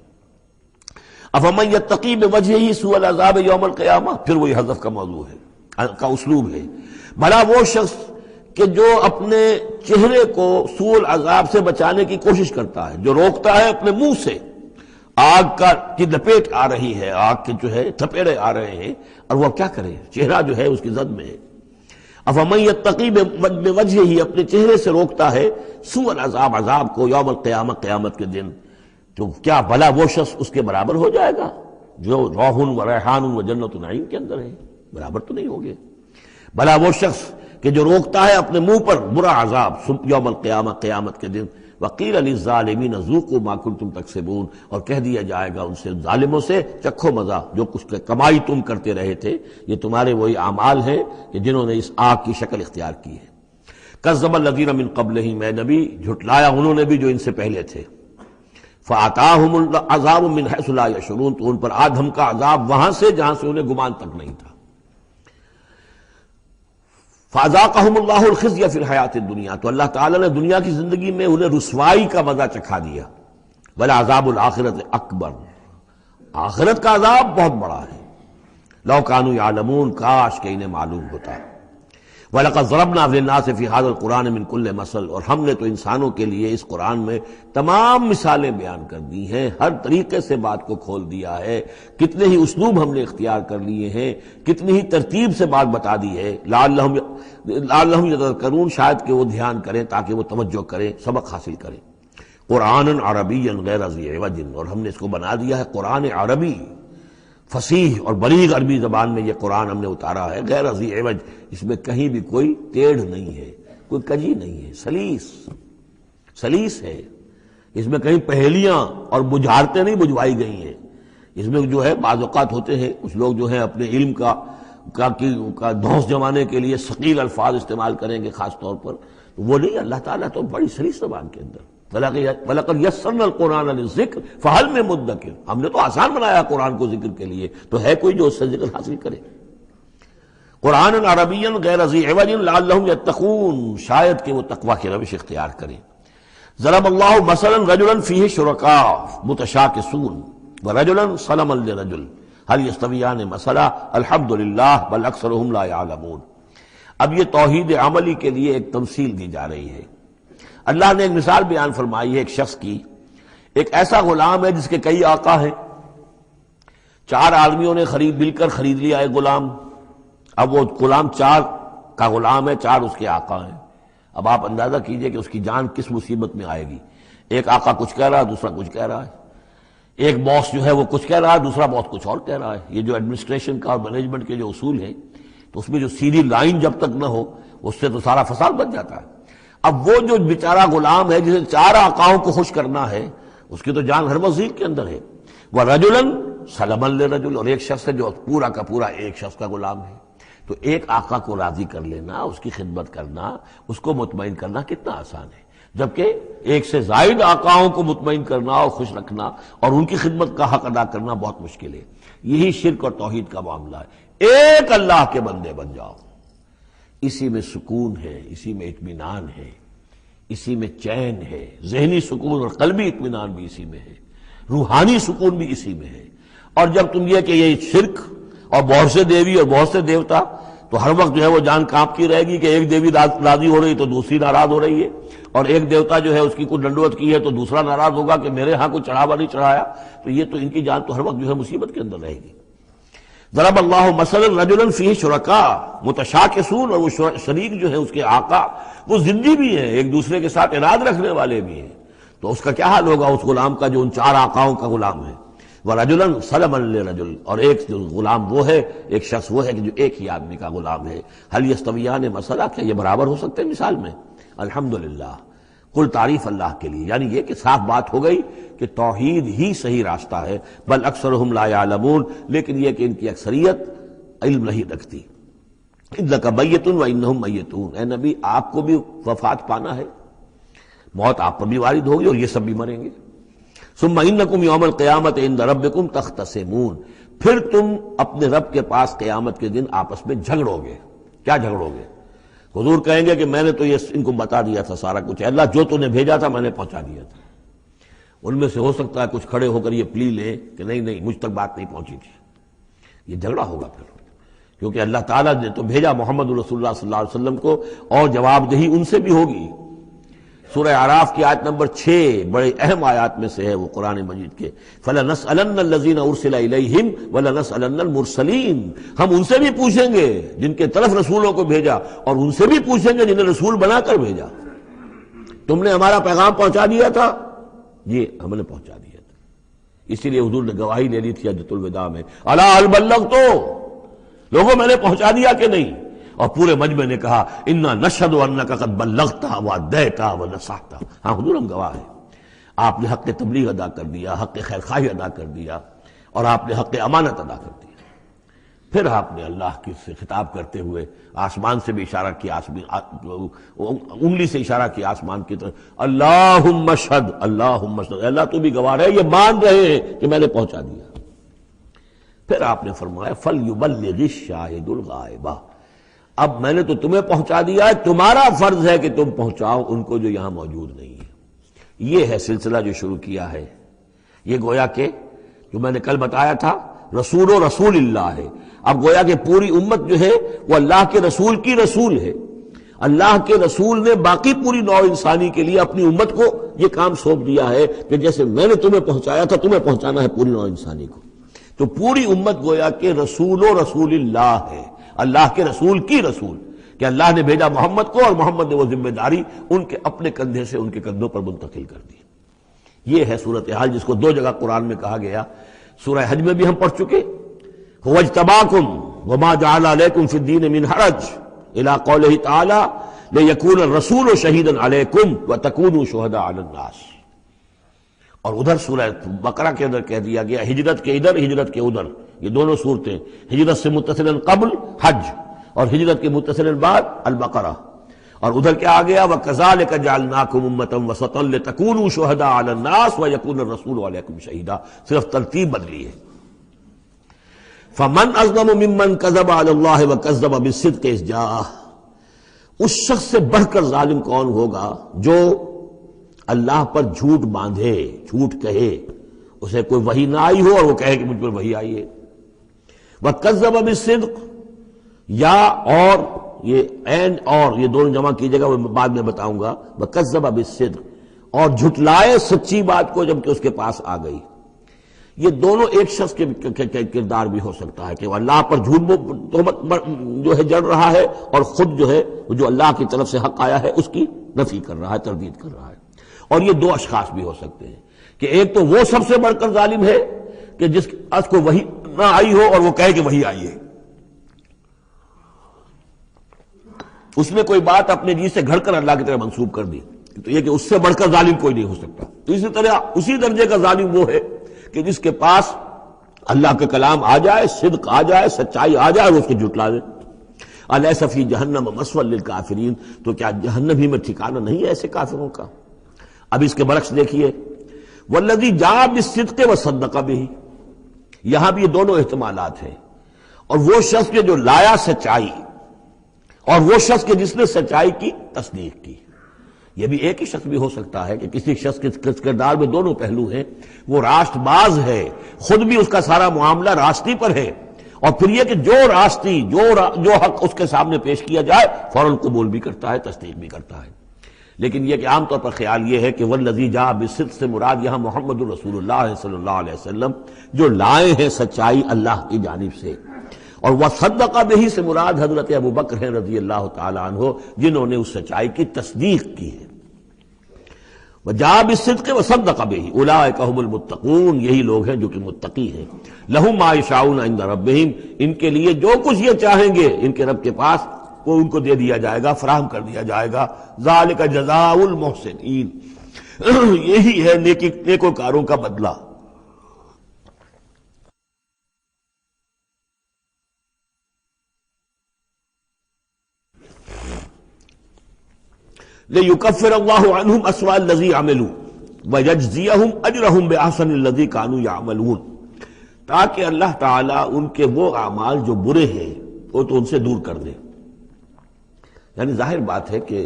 [SPEAKER 2] افمن یتقی بوجہہ سوء العذاب یوم القیامہ، پھر وہی حذف کا موضوع ہے، کا اسلوب ہے۔ بھلا وہ شخص کہ جو اپنے چہرے کو سوء العذاب سے بچانے کی کوشش کرتا ہے، جو روکتا ہے اپنے منہ سے، آگ کی لپیٹ آ رہی ہے، آگ کے جو ہے تھپیڑے آ رہے ہیں، اور وہ کیا کرے، چہرہ جو ہے اس کی زد میں ہے۔ افمن یتقی بوجہہ، اپنے چہرے سے روکتا ہے سوء العذاب، عذاب کو، یوم القیامہ، قیامت کے دن، تو کیا بھلا وہ شخص اس کے برابر ہو جائے گا جو روح و ریحان و جنت نعیم کے اندر ہے؟ برابر تو نہیں ہوگے۔ بھلا وہ شخص کہ جو روکتا ہے اپنے منہ پر برا عذاب یوم القیامہ، قیامت کے دن، وقیل للظالمین ذوقوا ما کنتم تکسبون، اور کہہ دیا جائے گا ان سے، ظالموں سے، چکھو مزہ جو کچھ کمائی تم کرتے رہے تھے، یہ تمہارے وہی اعمال ہیں کہ جنہوں نے اس آگ کی شکل اختیار کی ہے۔ کذب الذین من قبلہم، اے نبی جھٹلایا انہوں نے بھی جو ان سے پہلے تھے۔ فآتاہم العذاب من حیث لا یشعرون، تو ان پر آ دھمکا عذاب وہاں سے جہاں سے انہیں گمان تک نہیں تھا۔ فَأَذَاقَهُمُ اللَّهُ الْخِزْيَ فِي الْحَيَاةِ الدُّنْيَا، تو اللہ تعالیٰ نے دنیا کی زندگی میں انہیں رسوائی کا مزہ چکھا دیا۔ وَلَعَذَابُ الْآخِرَةِ أَكْبَرُ، آخرت کا عذاب بہت بڑا ہے۔ لَوْ كَانُوا يَعْلَمُونَ، کاش کہ انہیں معلوم ہوتا۔ وَلَقَدْ ضَرَبْنَا فِي النَّاسِ فِي هَذَا الْقُرْآنِ مِنْ كُلِّ مَثَلٍ، اور ہم نے تو انسانوں کے لیے اس قرآن میں تمام مثالیں بیان کر دی ہیں، ہر طریقے سے بات کو کھول دیا ہے، کتنے ہی اسلوب ہم نے اختیار کر لیے ہیں، کتنی ہی ترتیب سے بات بتا دی ہے، لعلہم یتذکرون، شاید کہ وہ دھیان کریں، تاکہ وہ توجہ کریں، سبق حاصل کریں۔ قرآن عربی غیر ذی عوج، اور ہم نے اس کو بنا دیا ہے قرآن عربی، فصیح اور بلیغ عربی زبان میں یہ قرآن ہم نے اتارا ہے، غیر ذی عوج، اس میں کہیں بھی کوئی ٹیڑھ نہیں ہے، کوئی کجی نہیں ہے، سلیس ہے، اس میں کہیں پہیلیاں اور بجھارتیں نہیں بجھوائی گئی ہیں۔ اس میں جو ہے بعض اوقات ہوتے ہیں کچھ لوگ جو ہے اپنے علم کا دھوس جمانے کے لیے ثقیل الفاظ استعمال کریں گے خاص طور پر، وہ نہیں، اللہ تعالیٰ تو بڑی سلیس زبان کے اندر، وَلَقَدْ يَسَّرْنَا الْقُرْآنَ لِلذِّكْرِ فَهَلْ مِن مُدَّكِرٍ، ہم نے تو آسان بنایا قرآن کو ذکر کے لیے، تو ہے کوئی جو اس سے ذکر حاصل کرے۔ قرآن عربی غیر ذی عوج لعلہم یتقون، شاید کہ وہ تقوی کی روش اختیار کریں۔ ضرب اللہ مثلا رجلا فیہ شرکاء متشاکسون ورجلا سلما لرجل هل یستویان مثلا الحمد للہ بل اکثرهم لا یعلمون۔ اب یہ توحید عملی کے لیے ایک تمثیل دی جا رہی ہے۔ اللہ نے ایک مثال بیان فرمائی ہے ایک شخص کی، ایک ایسا غلام ہے جس کے کئی آقا ہیں، چار آدمیوں نے مل کر خرید لیا ایک غلام، اب وہ غلام چار کا غلام ہے، چار اس کے آقا ہیں۔ اب آپ اندازہ کیجئے کہ اس کی جان کس مصیبت میں آئے گی۔ ایک آقا کچھ کہہ رہا ہے، دوسرا کچھ کہہ رہا ہے، ایک باس جو ہے وہ کچھ کہہ رہا ہے، دوسرا باس کچھ اور کہہ رہا ہے۔ یہ جو ایڈمنسٹریشن کا اور مینجمنٹ کے جو اصول ہیں، تو اس میں جو سیدھی لائن جب تک نہ ہو اس سے تو سارا فساد بن جاتا ہے۔ اب وہ جو بیچارہ غلام ہے جسے چار آقاؤں کو خوش کرنا ہے، اس کی تو جان ہر مزید کے اندر ہے۔ وہ رجلاً سلما لرجل، اور ایک شخص ہے جو پورا کا پورا ایک شخص کا غلام ہے۔ تو ایک آقا کو راضی کر لینا، اس کی خدمت کرنا، اس کو مطمئن کرنا کتنا آسان ہے، جبکہ ایک سے زائد آقاؤں کو مطمئن کرنا اور خوش رکھنا اور ان کی خدمت کا حق ادا کرنا بہت مشکل ہے۔ یہی شرک اور توحید کا معاملہ ہے۔ ایک اللہ کے بندے بن جاؤ، اسی میں سکون ہے، اسی میں اطمینان ہے، اسی میں چین ہے، ذہنی سکون اور قلبی اطمینان بھی اسی میں ہے، روحانی سکون بھی اسی میں ہے۔ اور جب تم یہ کہ یہ شرک اور بہت سے دیوی اور بہت سے دیوتا، تو ہر وقت جو ہے وہ جان کانپتی رہے گی کہ ایک دیوی راضی ہو رہی تو دوسری ناراض ہو رہی ہے، اور ایک دیوتا جو ہے اس کی کوئی ڈنڈوت کی ہے تو دوسرا ناراض ہوگا کہ میرے ہاں کوئی چڑھاوا نہیں چڑھایا، تو یہ تو ان کی جان تو ہر وقت جو ہے مصیبت کے اندر رہے گی۔ ضرب اللہ مثلا رجلا فیہ شرکاء متشاکسون، اور وہ شریک جو ہے اس کے آقا وہ زندی بھی ہیں، ایک دوسرے کے ساتھ اراد رکھنے والے بھی ہیں، تو اس کا کیا حال ہوگا اس غلام کا جو ان چار آقاؤں کا غلام ہے۔ وَرَجُلًا سَلَمًا لِرَجُلٍ، اور ایک جو غلام وہ ہے، ایک شخص وہ ہے کہ جو ایک ہی آدمی کا غلام ہے۔ هل يستویان مثلا، کیا یہ برابر ہو سکتے ہیں مثال میں؟ الحمدللہ، کل تعریف اللہ کے لیے، یعنی یہ کہ صاف بات ہو گئی کہ توحید ہی صحیح راستہ ہے۔ بل اکثرهم لا يعلمون، لیکن یہ کہ ان کی اکثریت علم نہیں رکھتی۔ انک میت وانہم میتون، اے نبی آپ کو بھی وفات پانا ہے، موت آپ پر بھی وارد ہوگی اور یہ سب بھی مریں گے۔ ثم انکم یوم القیامت عند ربکم تختصمون، پھر تم اپنے رب کے پاس قیامت کے دن آپس میں جھگڑو گے۔ کیا جھگڑو گے؟ حضور کہیں گے کہ میں نے تو یہ ان کو بتا دیا تھا سارا کچھ، اللہ جو تو نے بھیجا تھا میں نے پہنچا دیا تھا۔ ان میں سے ہو سکتا ہے کچھ کھڑے ہو کر یہ پلی لیں کہ نہیں مجھ تک بات نہیں پہنچی تھی، یہ جھگڑا ہوگا پھر، کیونکہ اللہ تعالیٰ نے تو بھیجا محمد رسول اللہ صلی اللہ علیہ وسلم کو، اور جواب دہی ان سے بھی ہوگی۔ سورہ اعراف کی آیت نمبر 6 بڑے اہم آیات میں سے ہے وہ قرآن مجید کے، فَلَنَسْأَلَنَّ الَّذِينَ أُرْسِلَ إِلَيْهِمْ وَلَنَسْأَلَنَّ الْمُرْسَلِينَ، ہم ان سے بھی پوچھیں گے جن کے طرف رسولوں کو بھیجا، اور ان سے بھی پوچھیں گے جنہیں رسول بنا کر بھیجا۔ تم نے ہمارا پیغام پہنچا دیا تھا؟ جی ہم نے پہنچا دیا تھا۔ اسی لیے حضور نے گواہی لے لی تھی حجۃ الوداع میں، الا هل بلغت، لوگوں میں نے پہنچا دیا کہ نہیں؟ اور پورے مجمع نے کہا انا نشہد انک قد بلغت وادیت ونصحت، ہاں حضور ہم گواہ ہیں، آپ نے حق تبلیغ ادا کر دیا، حق خیر خواہی ادا کر دیا، اور آپ نے حق امانت ادا کر دیا۔ پھر آپ نے اللہ کی سے خطاب کرتے ہوئے آسمان سے بھی اشارہ کیا، انگلی سے اشارہ کیا آسمان کی طرف، اللہم اشہد، اللہم اشہد، اللہ تو بھی گواہ ہے، یہ مان رہے ہیں کہ میں نے پہنچا دیا۔ پھر آپ نے فرمایا فَلْيُبَلِّغِ الشَّاهِدُ الْغَائِبَ، اب میں نے تو تمہیں پہنچا دیا ہے، تمہارا فرض ہے کہ تم پہنچاؤ ان کو جو یہاں موجود نہیں ہے۔ یہ ہے سلسلہ جو شروع کیا ہے، یہ گویا کہ جو میں نے کل بتایا تھا رسول و رسول اللہ ہے۔ اب گویا کہ پوری امت جو ہے وہ اللہ کے رسول کی رسول ہے، اللہ کے رسول نے باقی پوری نوع انسانی کے لیے اپنی امت کو یہ کام سونپ دیا ہے کہ جیسے میں نے تمہیں پہنچایا تھا تمہیں پہنچانا ہے پوری نوع انسانی کو۔ تو پوری امت گویا کہ رسول و رسول اللہ ہے، اللہ کے رسول کی رسول، کہ اللہ نے بھیجا محمد کو اور محمد نے وہ ذمہ داری ان کے اپنے کندھے سے ان کے کندھوں پر منتقل کر دی۔ یہ ہے صورتحال جس کو دو جگہ قرآن میں کہا گیا، سورہ حج میں بھی ہم پڑھ چکے، هو اجتباکم وما جعل علیکم فی الدین من حرج الی قولہ تعالی لیکون الرسول شہیدا علیکم وتکونوا شہداء علی الناس۔ اور ادھر سورہ بقرہ کے اندر کہہ دیا گیا ہجرت کے ادھر ہجرت کے ادھر، یہ دونوں صورتیں، ہجرت سے متصل قبل حج اور ہجرت کے متصل بعد البقرہ۔ اور ادھر کیا آ گیا وَكَذَلِكَ جَعَلْنَاكُمْ أُمَّةً وَسَطًا لِتَكُونُوا شُهَدَاءَ عَلَى النَّاسِ وَيَكُونَ الرَّسُولُ عَلَيْكُمْ شَهِيدًا، صرف ترتیب بدلی ہے۔ فَمَنْ أَظْلَمُ مِمَّنْ كَذَبَ عَلَى اللَّهِ وَكَذَّبَ بِالصِّدْقِ إِذْ جَاءَهُ، اس شخص سے بڑھ کر ظالم کون ہوگا جو اللہ پر جھوٹ باندھے، جھوٹ کہے، اسے کوئی وحی نہ آئی ہو اور وہ کہے کہ مجھ پر وحی آئی ہے۔ وَكَذَّبَ بِالصِّدْقِ، یا اور یہ عین اور یہ دونوں جمع کیجیے گا، وہ بعد میں بتاؤں گا۔ وَكَذَّبَ بِالصِّدْقِ، اور جھٹلائے سچی بات کو جب کہ اس کے پاس آ گئی۔ یہ دونوں ایک شخص کے کردار بھی ہو سکتا ہے کہ وہ اللہ پر جھوٹ جو ہے جڑ رہا ہے، اور خود جو ہے جو اللہ کی طرف سے حق آیا ہے اس کی نفی کر رہا ہے، تردید کر رہا ہے۔ اور یہ دو اشخاص بھی ہو سکتے ہیں کہ ایک تو وہ سب سے بڑھ کر ظالم ہے کہ جس اس کو وحی نہ آئی ہو اور وہ کہے کہ وحی آئی ہے، اس نے کوئی بات اپنے جی سے گھڑ کر اللہ کی طرف منسوب کر دی، تو یہ کہ اس سے بڑھ کر ظالم کوئی نہیں ہو سکتا۔ تو اسی طرح اسی درجے کا ظالم وہ ہے کہ جس کے پاس اللہ کا کلام آ جائے، صدق آ جائے، سچائی آ جائے، وہ اس کو جھٹلا دے۔ الیس فی جہنم مثوی للکافرین، تو کیا جہنم ہی میں ٹھکانہ نہیں ہے ایسے کافروں کا؟ اب اس کے برعکس دیکھیے، والذی جاء بالصدق وصدق بہ، یہاں بھی یہ دونوں احتمالات ہیں۔ اور وہ شخص کے جو لایا سچائی، اور وہ شخص کے جس نے سچائی کی تصدیق کی، یہ بھی ایک ہی شخص بھی ہو سکتا ہے کہ کسی شخص کے کردار میں دونوں پہلو ہیں۔ وہ راست باز ہے، خود بھی اس کا سارا معاملہ راستی پر ہے، اور پھر یہ کہ جو راستی جو حق اس کے سامنے پیش کیا جائے فوراً قبول بھی کرتا ہے، تصدیق بھی کرتا ہے۔ لیکن یہ کہ عام طور پر خیال یہ ہے کہ والذی جاء بالصدق سے مراد یہاں محمد رسول اللہ صلی اللہ علیہ وسلم جو لائے ہیں سچائی اللہ کی جانب سے، اور وصدق بہ سے مراد حضرت ابوبکر ہیں رضی اللہ تعالی عنہ، جنہوں نے اس سچائی کی تصدیق کی ہے۔ وجاء بالصدق وصدق بہ اولئک هم المتقون، یہی لوگ ہیں جو کہ متقی ہیں۔ لہم ما یشاؤون عند ربہم، ان کے لیے جو کچھ یہ چاہیں گے ان کے رب کے پاس وہ ان کو دے دیا جائے گا، فراہم کر دیا جائے گا۔ ذالک جزاء المحسنین، یہی ہے نیکوکاروں کا بدلہ۔ لِيُكَفِّرَ اللَّهُ عَنْهُمْ أَسْوَأَ الَّذِي عَمِلُوا وَيَجْزِيَهُمْ أَجْرَهُمْ بِأَحْسَنِ الَّذِي كَانُوا يَعْمَلُونَ، تاکہ اللہ تعالیٰ ان کے وہ اعمال جو برے ہیں وہ تو ان سے دور کر دے۔ یعنی ظاہر بات ہے کہ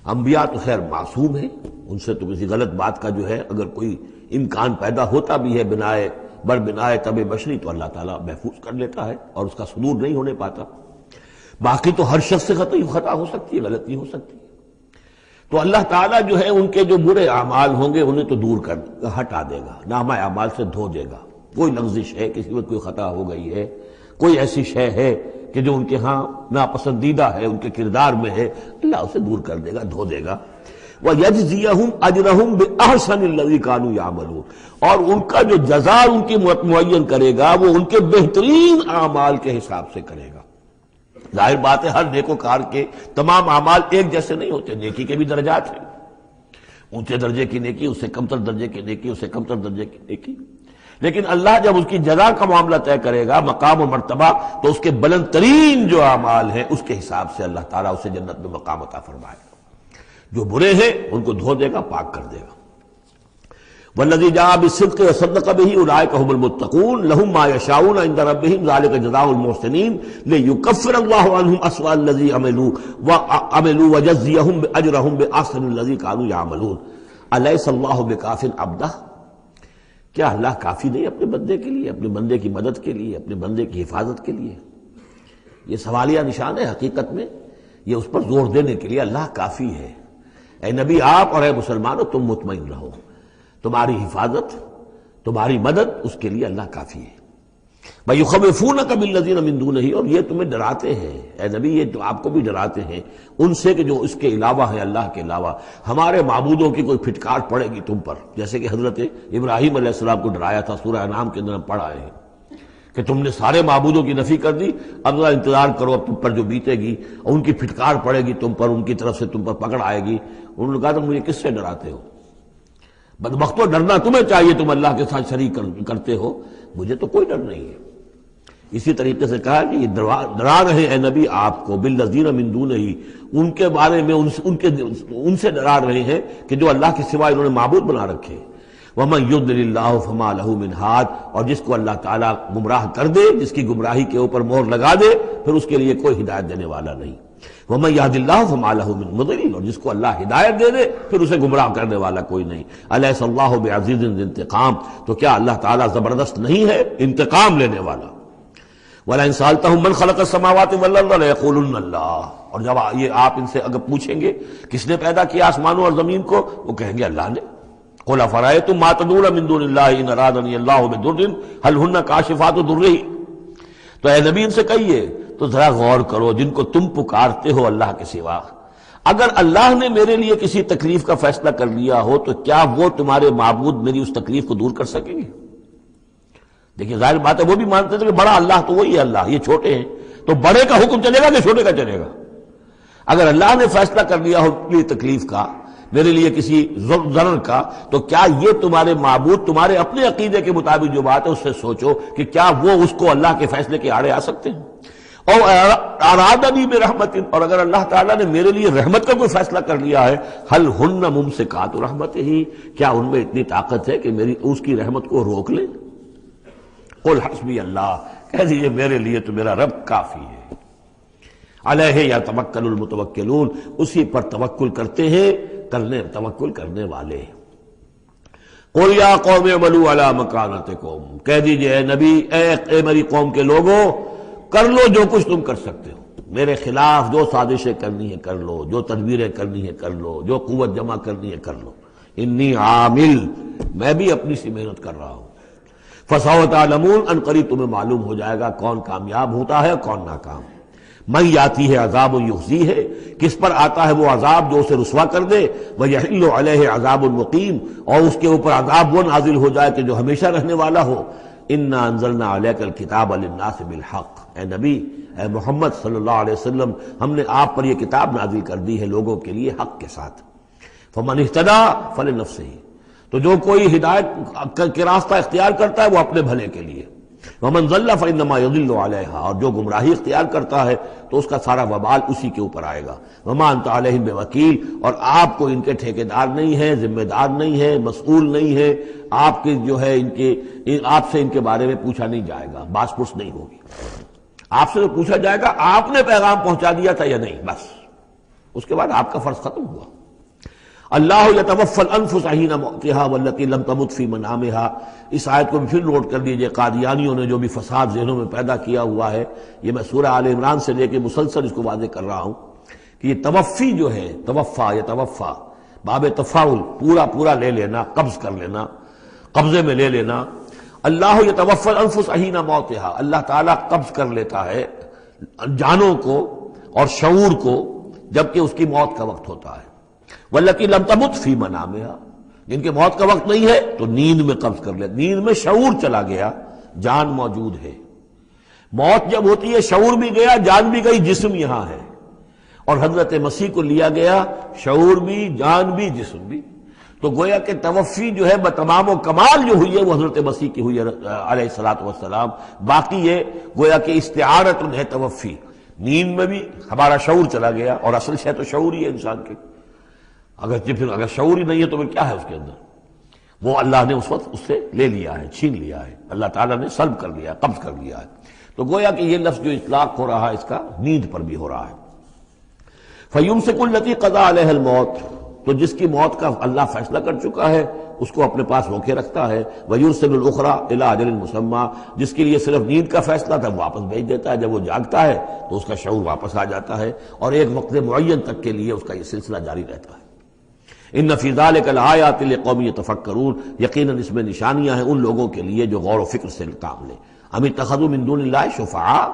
[SPEAKER 2] انبیاء تو خیر معصوم ہیں، ان سے تو کسی غلط بات کا جو ہے اگر کوئی امکان پیدا ہوتا بھی ہے بنائے طبع بشری، تو اللہ تعالیٰ محفوظ کر لیتا ہے اور اس کا صدور نہیں ہونے پاتا۔ باقی تو ہر شخص سے خطا ہو سکتی ہے، غلطی ہو سکتی ہے۔ تو اللہ تعالیٰ جو ہے ان کے جو برے اعمال ہوں گے انہیں تو دور کر ہٹا دے گا، نامہ اعمال سے دھو دے گا۔ کوئی لغزش ہے، کسی وقت کوئی خطا ہو گئی ہے، کوئی ایسی شے ہے کہ جو ان کے ہاں ناپسندیدہ ہے، ان کے کردار میں ہے، اللہ اسے دور کر دے گا، دھو دے گا۔ وَيَجْزِيَهُمْ أَجْرَهُمْ بِأَحْسَنِ الَّذِي كَانُوا يَعْمَلُونَ، اور ان کا جو جزا ان کی معین کرے گا وہ ان کے بہترین اعمال کے حساب سے کرے گا۔ ظاہر بات ہے ہر نیکوکار کے تمام اعمال ایک جیسے نہیں ہوتے، نیکی کے بھی درجات ہیں، اونچے درجے کی نیکی، اس سے کمتر درجے کی نیکی، اس سے کمتر درجے کی نیکی، لیکن اللہ جب اس کی جزا کا معاملہ طے کرے گا، مقام و مرتبہ، تو اس کے بلند ترین جو اعمال ہیں اس کے حساب سے اللہ تعالیٰ اسے جنت میں مقام عطا فرمائے گا۔ جو برے ہیں ان کو دھو دے گا، پاک کر دے گا۔ والذی جاء بالصدق وصدق بہ اولئک هم المتقون لهم ما یشاؤون عند ربہم ذلک جزاء المحسنین لیکفر اللہ عنہم اسوأ الذی عملوا ویجزیہم اجرہم باحسن الذی کانوا یعملون۔ الیس اللہ بکاف عبدہ، کیا اللہ کافی نہیں اپنے بندے کے لیے، اپنے بندے کی مدد کے لیے، اپنے بندے کی حفاظت کے لیے؟ یہ سوالیہ نشان ہے حقیقت میں، یہ اس پر زور دینے کے لیے اللہ کافی ہے۔ اے نبی آپ اور اے مسلمانوں تم مطمئن رہو، تمہاری حفاظت، تمہاری مدد، اس کے لیے اللہ کافی ہے۔ وَيُخَوِّفُونَكَ بِالَّذِينَ مِن دُونِهِ، اور یہ تمہیں ڈراتے ہیں اے نبی، یہ تو آپ کو بھی ڈراتے ہیں ان سے کہ جو اس کے علاوہ ہے، اللہ کے علاوہ ہمارے معبودوں کی کوئی پھٹکار پڑے گی تم پر، جیسے کہ حضرت ابراہیم علیہ السلام کو ڈرایا تھا، سورہ انعام کے اندر ہم پڑھ آئے ہیں کہ تم نے سارے معبودوں کی نفی کر دی، اب ذرا انتظار کرو، اب تم پر جو بیتے گی ان کی پھٹکار پڑے گی تم پر، ان کی طرف سے تم پر پکڑ آئے گی۔ انہوں نے کہا تم مجھے کس سے ڈراتے ہو؟ بدبختو ڈرنا تمہیں چاہیے، تم اللہ کے ساتھ شریک کرتے ہو، مجھے تو کوئی ڈر نہیں ہے۔ اسی طریقے سے کہا کہ یہ ڈرا رہے اے نبی آپ کو بالذین من دونہ، ان کے بارے میں ان سے ڈرا رہے ہیں کہ جو اللہ کے سوا انہوں نے معبود بنا رکھے۔ وَمَن يُضْلِلِ اللَّهُ فَمَا لَهُ مِنْ هَادٍ، اور جس کو اللہ تعالیٰ گمراہ کر دے، جس کی گمراہی کے اوپر مہر لگا دے، پھر اس کے لیے کوئی ہدایت دینے والا نہیں۔ وَمَن يَهْدِ اللَّهُ فَمَا لَهُ مِن مُضِلٍّ، اور جس کو اللہ ہدایت دے دے پھر اسے گمراہ کرنے والا کوئی نہیں۔ أَلَيْسَ اللَّهُ بِعَزِيزٍ ذِي انتقام، تو کیا اللہ تعالیٰ زبردست نہیں ہے، انتقام لینے والا؟ وَلَئِن سَأَلْتَهُم مَّن خَلَقَ السَّمَاوَاتِ وَالْأَرْضَ لَيَقُولُنَّ اللَّهُ، اور جب یہ آپ ان سے اگر پوچھیں گے کس نے پیدا کیا آسمانوں اور زمین کو، وہ کہیں گے اللہ نے۔ قُلْ أَفَرَأَيْتُم مَّا تَدْعُونَ مِن دُونِ اللَّهِ إِنْ أَرَادَنِيَ اللَّهُ بِضُرٍّ هَلْ هُنَّ كَاشِفَاتُ ضُرِّهِ، تو اے نبی ان سے کہیے تو ذرا غور کرو جن کو تم پکارتے ہو اللہ کے سوا، اگر اللہ نے میرے لیے کسی تکلیف کا فیصلہ کر لیا ہو تو کیا وہ تمہارے معبود میری اس تکلیف کو دور کر سکیں گے؟ دیکھیے ظاہر بات ہے وہ بھی مانتے تھے کہ بڑا اللہ تو وہی ہے اللہ، یہ چھوٹے ہیں، تو بڑے کا حکم چلے گا کہ چھوٹے کا چلے گا؟ اگر اللہ نے فیصلہ کر لیا ہو میری تکلیف کا، میرے لیے کسی ضرر کا، تو کیا یہ تمہارے معبود تمہارے اپنے عقیدے کے مطابق جو بات ہے اس سے سوچو کہ کیا وہ اس کو اللہ کے فیصلے کے آڑے آ سکتے ہیں؟ اور ارادنی برحمت، اور اگر اللہ تعالیٰ نے میرے لیے رحمت کا کوئی فیصلہ کر لیا ہے، حل ہن ممسکات رحمت ہی، کیا ان میں اتنی طاقت ہے کہ میری اس کی رحمت کو روک لیں؟ قل حسبی اللہ، کہہ دیجئے میرے لیے تو میرا رب کافی ہے۔ علیہ یتوکل المتوکلون، اسی پر توکل کرتے ہیں توکل کرنے والے۔ قل یا قوم اعملوا علی مکانتکم، کہہ دیجئے اے نبی، اے میری قوم کے لوگوں، کر لو جو کچھ تم کر سکتے ہو، میرے خلاف جو سازشیں کرنی ہے کر لو، جو تدبیریں کرنی ہے کر لو، جو قوت جمع کرنی ہے کر لو، انی عامل، میں بھی اپنی سی محنت کر رہا ہوں۔ فسوف تعلمون، ان قریب تمہیں معلوم ہو جائے گا کون کامیاب ہوتا ہے کون ناکام۔ من یاتی ہے عذاب یخزی ہے، کس پر آتا ہے وہ عذاب جو اسے رسوا کر دے، ویحل علیہ عذاب مقیم، اور اس کے اوپر عذاب وہ نازل ہو جائے کہ جو ہمیشہ رہنے والا ہو۔ انا انزلنا علیک الکتاب للناس بالحق، اے نبی، اے محمد صلی اللہ علیہ وسلم، ہم نے آپ پر یہ کتاب نازل کر دی ہے لوگوں کے لیے حق کے ساتھ۔ فمن اہتدی فلنفسہ، تو جو کوئی ہدایت کے راستہ اختیار کرتا ہے وہ اپنے بھلے کے لیے، ومن ضل فانما یضل علیہا، اور جو گمراہی اختیار کرتا ہے تو اس کا سارا وبال اسی کے اوپر آئے گا۔ وما انت علیہم بوکیل، اور آپ کو ان کے ٹھیکیدار نہیں ہے، ذمہ دار نہیں ہے، مسئول نہیں ہے، آپ کے جو ہے آپ سے ان کے بارے میں پوچھا نہیں جائے گا، باس پرس نہیں ہوگی، آپ سے تو پوچھا جائے گا آپ نے پیغام پہنچا دیا تھا یا نہیں، بس اس کے بعد آپ کا فرض ختم ہوا۔ اللہ یتوفی الانفس حین موتها والتی لم تمت فی منامها، اس آیت کو بھی پھر نوٹ کر دیجئے، قادیانیوں نے جو بھی فساد ذہنوں میں پیدا کیا ہوا ہے، یہ میں سورہ آل عمران سے لے کے مسلسل اس کو واضح کر رہا ہوں کہ یہ توفی جو ہے، توفا یتوفا، باب تفاعل، پورا لے لینا، قبض کر لینا، قبضے میں لے لینا۔ اللہ یتوفی الانفس حین موتها، اللہ تعالیٰ قبض کر لیتا ہے جانوں کو اور شعور کو جبکہ اس کی موت کا وقت ہوتا ہے۔ واللتی لم تمت فی منامها، جن کے موت کا وقت نہیں ہے تو نیند میں قبض کر لے، نیند میں شعور چلا گیا، جان موجود ہے۔ موت جب ہوتی ہے شعور بھی گیا، جان بھی گئی، جسم یہاں ہے، اور حضرت مسیح کو لیا گیا، شعور بھی، جان بھی، جسم بھی۔ تو گویا کہ توفی جو ہے بتمام و کمال جو ہوئی ہے وہ حضرت مسیح کی ہوئی ہے علیہ الصلوۃ والسلام، باقی یہ گویا کہ استعارۃ ہے توفی، نیند میں بھی ہمارا شعور چلا گیا، اور اصل شے تو شعور ہی ہے انسان کے، اگر شعور ہی نہیں ہے تو پھر کیا ہے اس کے اندر؟ وہ اللہ نے اس وقت اس سے لے لیا ہے، چھین لیا ہے، اللہ تعالیٰ نے سلب کر لیا ہے، قبض کر لیا ہے۔ تو گویا کہ یہ لفظ جو اطلاق ہو رہا ہے اس کا نیند پر بھی ہو رہا ہے۔ فَيُمْسِكُ الَّتِي قَضَىٰ عَلَيْهَا الْمَوْتَ، تو جس کی موت کا اللہ فیصلہ کر چکا ہے اس کو اپنے پاس روکے رکھتا ہے۔ وَيُرْسِلُ الْأُخْرَىٰ إِلَىٰ أَجَلٍ مُّسَمًّى، جس کے لیے صرف نیند کا فیصلہ تھا واپس بھیج دیتا ہے، جب وہ جاگتا ہے تو اس کا شعور واپس آ جاتا ہے، اور ایک وقت معین تک کے لیے اس کا یہ سلسلہ جاری رہتا ہے۔ ان فی ذلک لآیات لقوم یتفکرون، یقیناً اس میں نشانیاں ہیں ان لوگوں کے لیے جو غور و فکر سے کام لیں۔ ام اتخذوا من دون اللہ شفعاء،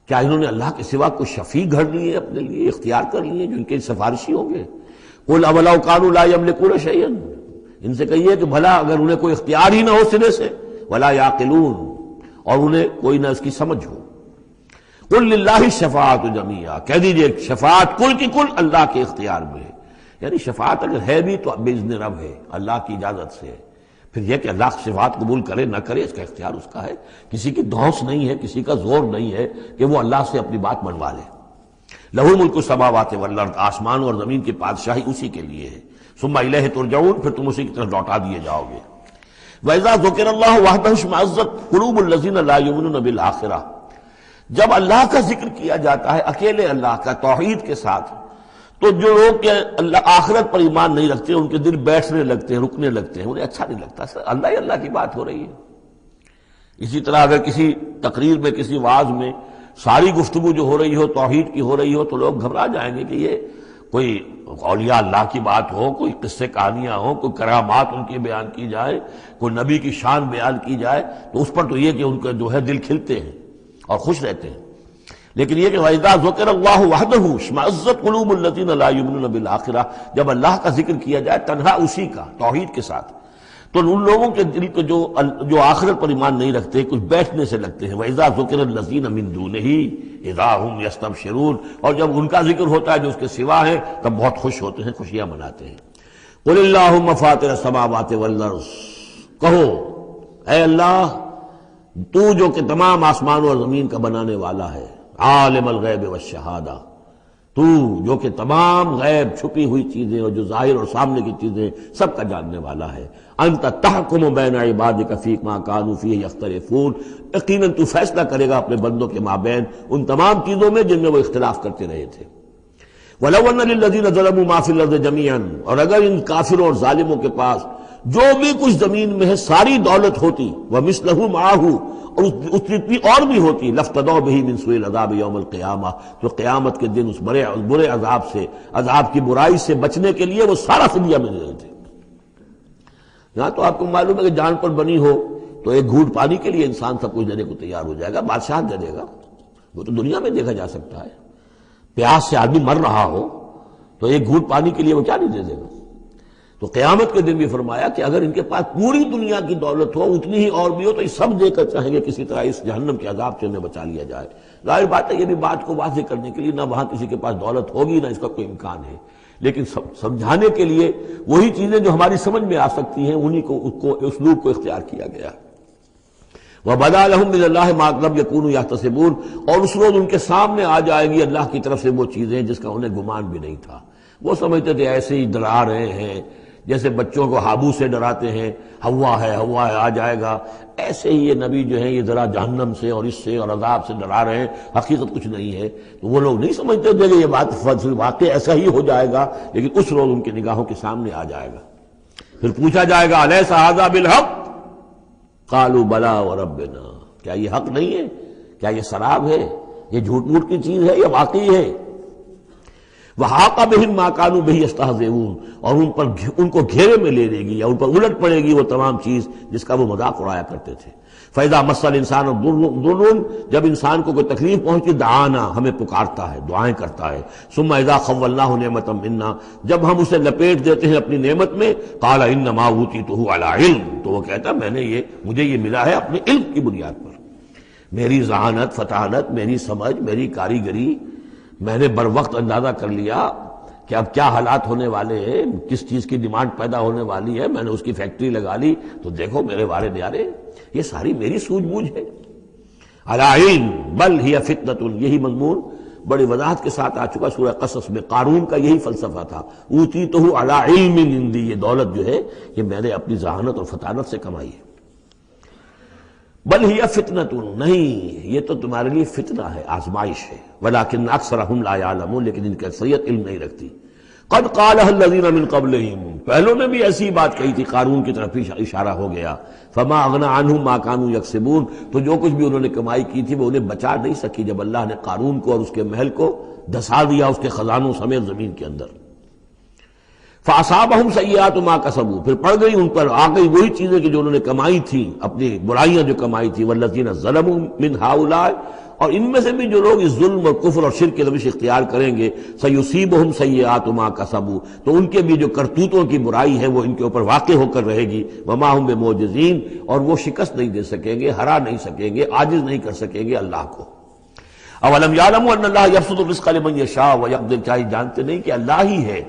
[SPEAKER 2] کیا انہوں نے اللہ کے سوا کوئی شفیع گھڑ لیے اپنے لیے، اختیار کر لیے جو ان کے سفارشی ہوں گے؟ قل اولو کانوا لا یملکون شیئا، ان سے کہیے کہ بھلا اگر انہیں کوئی اختیار ہی نہ ہو سرے سے، ولا یعقلون، اور انہیں کوئی نہ اس کی سمجھ ہو۔ قل للہ الشفاعۃ جمیعا، کہہ دیجئے شفاعت کل کی کل اللہ کے اختیار میں ہے، یعنی شفاعت اگر ہے بھی تو باذن رب ہے، اللہ کی اجازت سے ہے۔ پھر یہ کہ اللہ شفاعت قبول کرے نہ کرے اس کا اختیار اس کا ہے، کسی کی دھونس نہیں ہے، کسی کا زور نہیں ہے کہ وہ اللہ سے اپنی بات منوا لے۔ لہ ملک السماوات والارض، آسمان اور زمین کی بادشاہی اسی کے لیے ہے۔ ثم الیہ ترجعون، پھر تم اسی کی طرف لوٹا دیے جاؤ گے۔ وَإِذَا ذُكِرَ اللَّهُ وَحْدَهُ اشْمَأَزَّتْ قُلُوبُ الَّذِينَ لَا يُؤْمِنُونَ بِالْآخِرَةِ، جب اللہ کا ذکر کیا جاتا ہے اکیلے اللہ کا توحید کے ساتھ، تو جو لوگ کہ اللہ آخرت پر ایمان نہیں رکھتے ان کے دل بیٹھنے لگتے ہیں، رکنے لگتے ہیں، انہیں اچھا نہیں لگتا، اللہ ہی اللہ کی بات ہو رہی ہے۔ اسی طرح اگر کسی تقریر میں، کسی وعظ میں ساری گفتگو جو ہو رہی ہو توحید کی ہو رہی ہو، تو لوگ گھبرا جائیں گے کہ یہ کوئی اولیاء اللہ کی بات ہو، کوئی قصے کہانیاں ہوں، کوئی کرامات ان کی بیان کی جائے، کوئی نبی کی شان بیان کی جائے، تو اس پر تو یہ کہ ان کا جو ہے دل کھلتے ہیں اور خوش رہتے ہیں۔ لیکن یہ کہ وَإِذَا ذُكِرَ اللَّهُ وَحْدَهُ اشْمَأَزَّتْ قُلُوبُ الَّذِينَ لَا يُؤْمِنُونَ بِالْآخِرَةِ، جب اللہ کا ذکر کیا جائے تنہا اسی کا توحید کے ساتھ، تو ان لوگوں کے دل کو جو آخرت پر ایمان نہیں رکھتے کچھ بیٹھنے سے لگتے ہیں۔ وَإِذَا ذُكِرَ الَّذِينَ مِن دُونِهِ إِذَا هُمْ يَسْتَبْشِرُونَ، اور جب ان کا ذکر ہوتا ہے جو اس کے سوا ہے تب بہت خوش ہوتے ہیں، خوشیاں مناتے ہیں۔ قُلِ اللَّهُمَّ فَاطِرَ السَّمَاوَاتِ وَالْأَرْضِ، کہو اے اللہ تو جو کہ تمام آسمانوں اور زمین کا بنانے والا ہے، عالم الغیب والشہادہ، تو جو کہ تمام غیب چھپی ہوئی چیزیں اور جو ظاہر اور سامنے کی چیزیں سب کا جاننے والا ہے، انت تحکم بین عبادک فی ما کانوا فیہ یختلفون، یقیناً تو فیصلہ کرے گا اپنے بندوں کے مابین ان تمام چیزوں میں جن میں وہ اختلاف کرتے رہے تھے۔ وَلَوْ أَنَّ لِلَّذِينَ ظَلَمُوا مَا فِي الْأَرْضِ جَمِيعًا، اور اگر ان کافروں اور ظالموں کے پاس جو بھی کچھ زمین میں ہے ساری دولت ہوتی، وَمِثْلَهُ مَعَهُ، اور اس جتنی اور بھی ہوتی، لَافْتَدَوْا بِهِ مِنْ سُوءِ الْعَذَابِ يَوْمَ الْقِيَامَةِ، تو قیامت کے دن اس برے عذاب سے، عذاب کی برائی سے بچنے کے لیے وہ سارا فدیہ میں دے رہے تھے۔ یہاں تو آپ کو معلوم ہے کہ جان پر بنی ہو تو ایک گھونٹ پانی کے لیے انسان سب کچھ دینے کو تیار ہو جائے گا، بادشاہ دے دے گا، وہ تو دنیا میں دیکھا جا سکتا ہے۔ پیاس سے آدمی مر رہا ہو تو ایک گھونٹ پانی کے لیے وہ کیا نہیں دے دے گا۔ تو قیامت کے دن بھی فرمایا کہ اگر ان کے پاس پوری دنیا کی دولت ہو، اتنی ہی اور بھی ہو، تو یہ سب دے کر چاہیں گے کسی طرح اس جہنم کے عذاب سے انہیں بچا لیا جائے۔ ظاہر بات ہے یہ بھی بات کو واضح کرنے کے لیے نہ وہاں کسی کے پاس دولت ہوگی نہ اس کا کوئی امکان ہے، لیکن سمجھانے کے لیے وہی چیزیں جو ہماری سمجھ میں آ سکتی ہیں انہی کو اسلوب کو اختیار کیا گیا۔ وَبَدَا لَهُم مِّنَ اللَّهِ مَا لَمْ يَكُونُوا يَحْتَسِبُونَ، اور اس روز ان کے سامنے آ جائے گی اللہ کی طرف سے وہ چیزیں جس کا انہیں گمان بھی نہیں تھا۔ وہ سمجھتے تھے ایسے ہی ڈرا رہے ہیں، جیسے بچوں کو ہابو سے ڈراتے ہیں، ہوا ہے آ جائے گا، ایسے ہی یہ نبی جو ہیں یہ ذرا جہنم سے اور اس سے اور عذاب سے ڈرا رہے ہیں، حقیقت کچھ نہیں ہے۔ تو وہ لوگ نہیں سمجھتے تھے کہ یہ بات واقع ایسا ہی ہو جائے گا، لیکن اس روز ان کی نگاہوں کے سامنے آ جائے گا۔ پھر پوچھا جائے گا الیس ھذا بالحق، قالوا بلی وربنا، کیا یہ حق نہیں ہے؟ کیا یہ سراب ہے؟ یہ جھوٹ موٹ کی چیز ہے یا واقعی ہے؟ وَحَاقَ بِهِم مَا كَانُوا بِهِ يَسْتَهْزِئُونَ، اور ان کو گھیرے میں لے لے گی یا ان پر الٹ پڑے گی وہ تمام چیز جس کا وہ مذاق اڑایا کرتے تھے۔ فَإِذَا مَسَّ الْإِنسَانَ ضُرٌّ، جب انسان کو کوئی تکلیف پہنچتی دعانا، ہمیں پکارتا ہے، دعائیں کرتا ہے۔ ثُمَّ إِذَا خَوَّلْنَاهُ نِعْمَةً مِنَّا، جب ہم اسے لپیٹ دیتے ہیں اپنی نعمت میں، قَالَ إِنَّمَا أُوتِيتُهُ عَلَىٰ عِلْمٍ، تو وہ کہتا ہے مجھے یہ ملا ہے اپنے علم کی بنیاد پر، میری ذہانت، فطانت، میری سمجھ، میری کاریگری، میں نے بر وقت اندازہ کر لیا کہ اب کیا حالات ہونے والے ہیں، کس چیز کی ڈیمانڈ پیدا ہونے والی ہے، میں نے اس کی فیکٹری لگا لی، تو دیکھو میرے وارے نیارے، یہ ساری میری سوجھ بوجھ ہے۔ علی علم بل ہی فتنۃ، یہی مضمون بڑی وضاحت کے ساتھ آ چکا سورہ قصص میں۔ قارون کا یہی فلسفہ تھا، اوتیتہ علی علم عندی، یہ دولت جو ہے یہ میں نے اپنی ذہانت اور فطانت سے کمائی ہے۔ بل ہی فتنۃ، نہیں یہ تو تمہارے لیے فتنہ ہے، آزمائش ہے۔ ولکن اکثرہم لا یعلمون، لیکن ان کی اکثریت علم نہیں رکھتی۔ قد قالها الذین من قبلہم، پہلوں نے بھی ایسی بات کہی تھی، قارون کی طرف اشارہ ہو گیا۔ فما اغنی عنہم ما کانوا یکسبون، تو جو کچھ بھی انہوں نے کمائی کی تھی وہ انہیں بچا نہیں سکی جب اللہ نے قارون کو اور اس کے محل کو دھسا دیا اس کے خزانوں سمیت زمین کے اندر۔ فَأَصَابَهُمْ سَيِّئَاتُ مَا كَسَبُوا، پھر پڑ گئی ان پر، آ گئی وہی چیزیں کہ جو انہوں نے کمائی تھی، اپنی برائیاں جو کمائی تھی۔ وَالَّذِينَ ظَلَمُوا مِنْ هَؤُلَاءِ، اور ان میں سے بھی جو لوگ اس ظلم اور کفر اور شرک کی روش اختیار کریں گے، سَيُصِيبُهُمْ سَيِّئَاتُ مَا كَسَبُوا، تو ان کے بھی جو کرتوتوں کی برائی ہے وہ ان کے اوپر واقع ہو کر رہے گی۔ وَمَا هُمْ بِمُعْجِزِينَ، اور وہ شکست نہیں دے سکیں گے، ہرا نہیں سکیں گے، عاجز نہیں کر سکیں گے اللہ کو۔ اَوَلَمْ يَعْلَمُوا أَنَّ اللَّهَ يَبْسُطُ الرِّزْقَ لِمَن يَشَاءُ وَيَقْدِرُ، کیا یہ جانتے نہیں کہ اللہ ہی ہے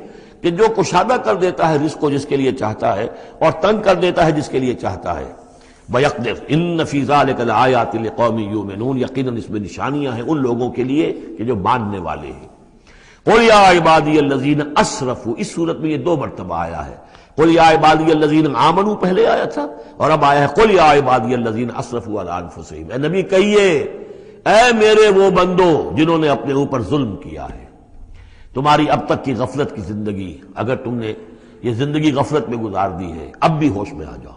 [SPEAKER 2] کہ جو کشادہ کر دیتا ہے رزق کو جس کے لیے چاہتا ہے اور تنگ کر دیتا ہے جس کے لیے چاہتا ہے۔ وَيَقْدِرُ إِنَّ فِي ذَلِكَ لَآيَاتٍ لِقَوْمٍ يُؤْمِنُونَ، یقیناً اس میں نشانیاں ہیں ان لوگوں کے لیے کہ جو ماننے والے ہیں۔ قُلْ يَا عِبَادِيَ الَّذِينَ أَسْرَفُوا، اس صورت میں یہ دو مرتبہ آیا ہے۔ قُلْ يَا عِبَادِيَ الَّذِينَ آمَنُوا پہلے آیا تھا، اور اب آیا ہے قُلْ يَا عِبَادِيَ الَّذِينَ أَسْرَفُوا عَلَىٰ أَنفُسِهِمْ، اے نبی کہیے اے میرے وہ بندو جنہوں نے اپنے اوپر ظلم کیا ہے، تمہاری اب تک کی غفلت کی زندگی، اگر تم نے یہ زندگی غفلت میں گزار دی ہے، اب بھی ہوش میں آ جاؤ،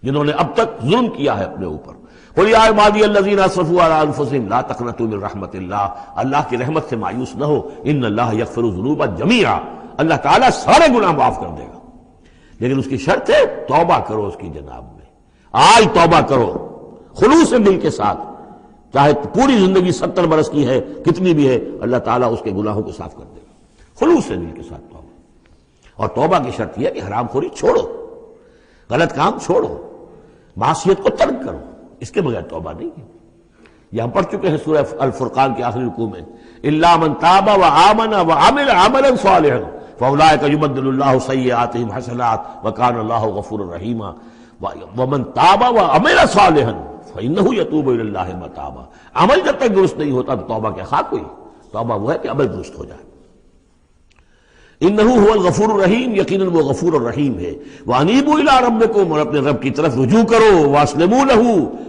[SPEAKER 2] جنہوں نے اب تک ظلم کیا ہے اپنے اوپر۔ قل یا عبادی الذین اسرفوا علی انفسہم لا تقنطوا من رحمت اللہ، اللہ کی رحمت سے مایوس نہ ہو، ان اللہ یغفر الذنوب جمیعا، اللہ تعالیٰ سارے گناہ معاف کر دے گا، لیکن اس کی شرط ہے توبہ کرو اس کی جناب میں، آج توبہ کرو خلوص دل کے ساتھ، چاہے پوری زندگی 70 برس کی ہے کتنی بھی ہے، اللہ تعالیٰ اس کے گناہوں کو صاف کر دے گا، خلوص دل کے ساتھ توبہ۔ اور توبہ کی شرط یہ ہے کہ حرام خوری چھوڑو، غلط کام چھوڑو، معصیت کو ترک کرو، اس کے بغیر توبہ نہیں ہے۔ یہ ہم پڑھ چکے ہیں سورہ الفرقان کے آخری رکوع میں، الا من تاب وآمن وعمل عملا صالحا فاولئک یبدل اللہ سیئاتہم حسنات وکان اللہ غفورا رحیما ومن تاب وعمل صالحا فانہ یتوب الی اللہ متابا۔ عمل جب تک درست نہیں ہوتا تو توبہ کیا خاک ہوئی؟ توبہ وہ ہے کہ عمل درست ہو جائے۔ انہ هو الغفور الرحیم، یقیناً وہ غفور الرحیم ہے۔ وانیبوا الی ربکم، اور اپنے رب کی طرف رجوع کرو، واسلموا لہ،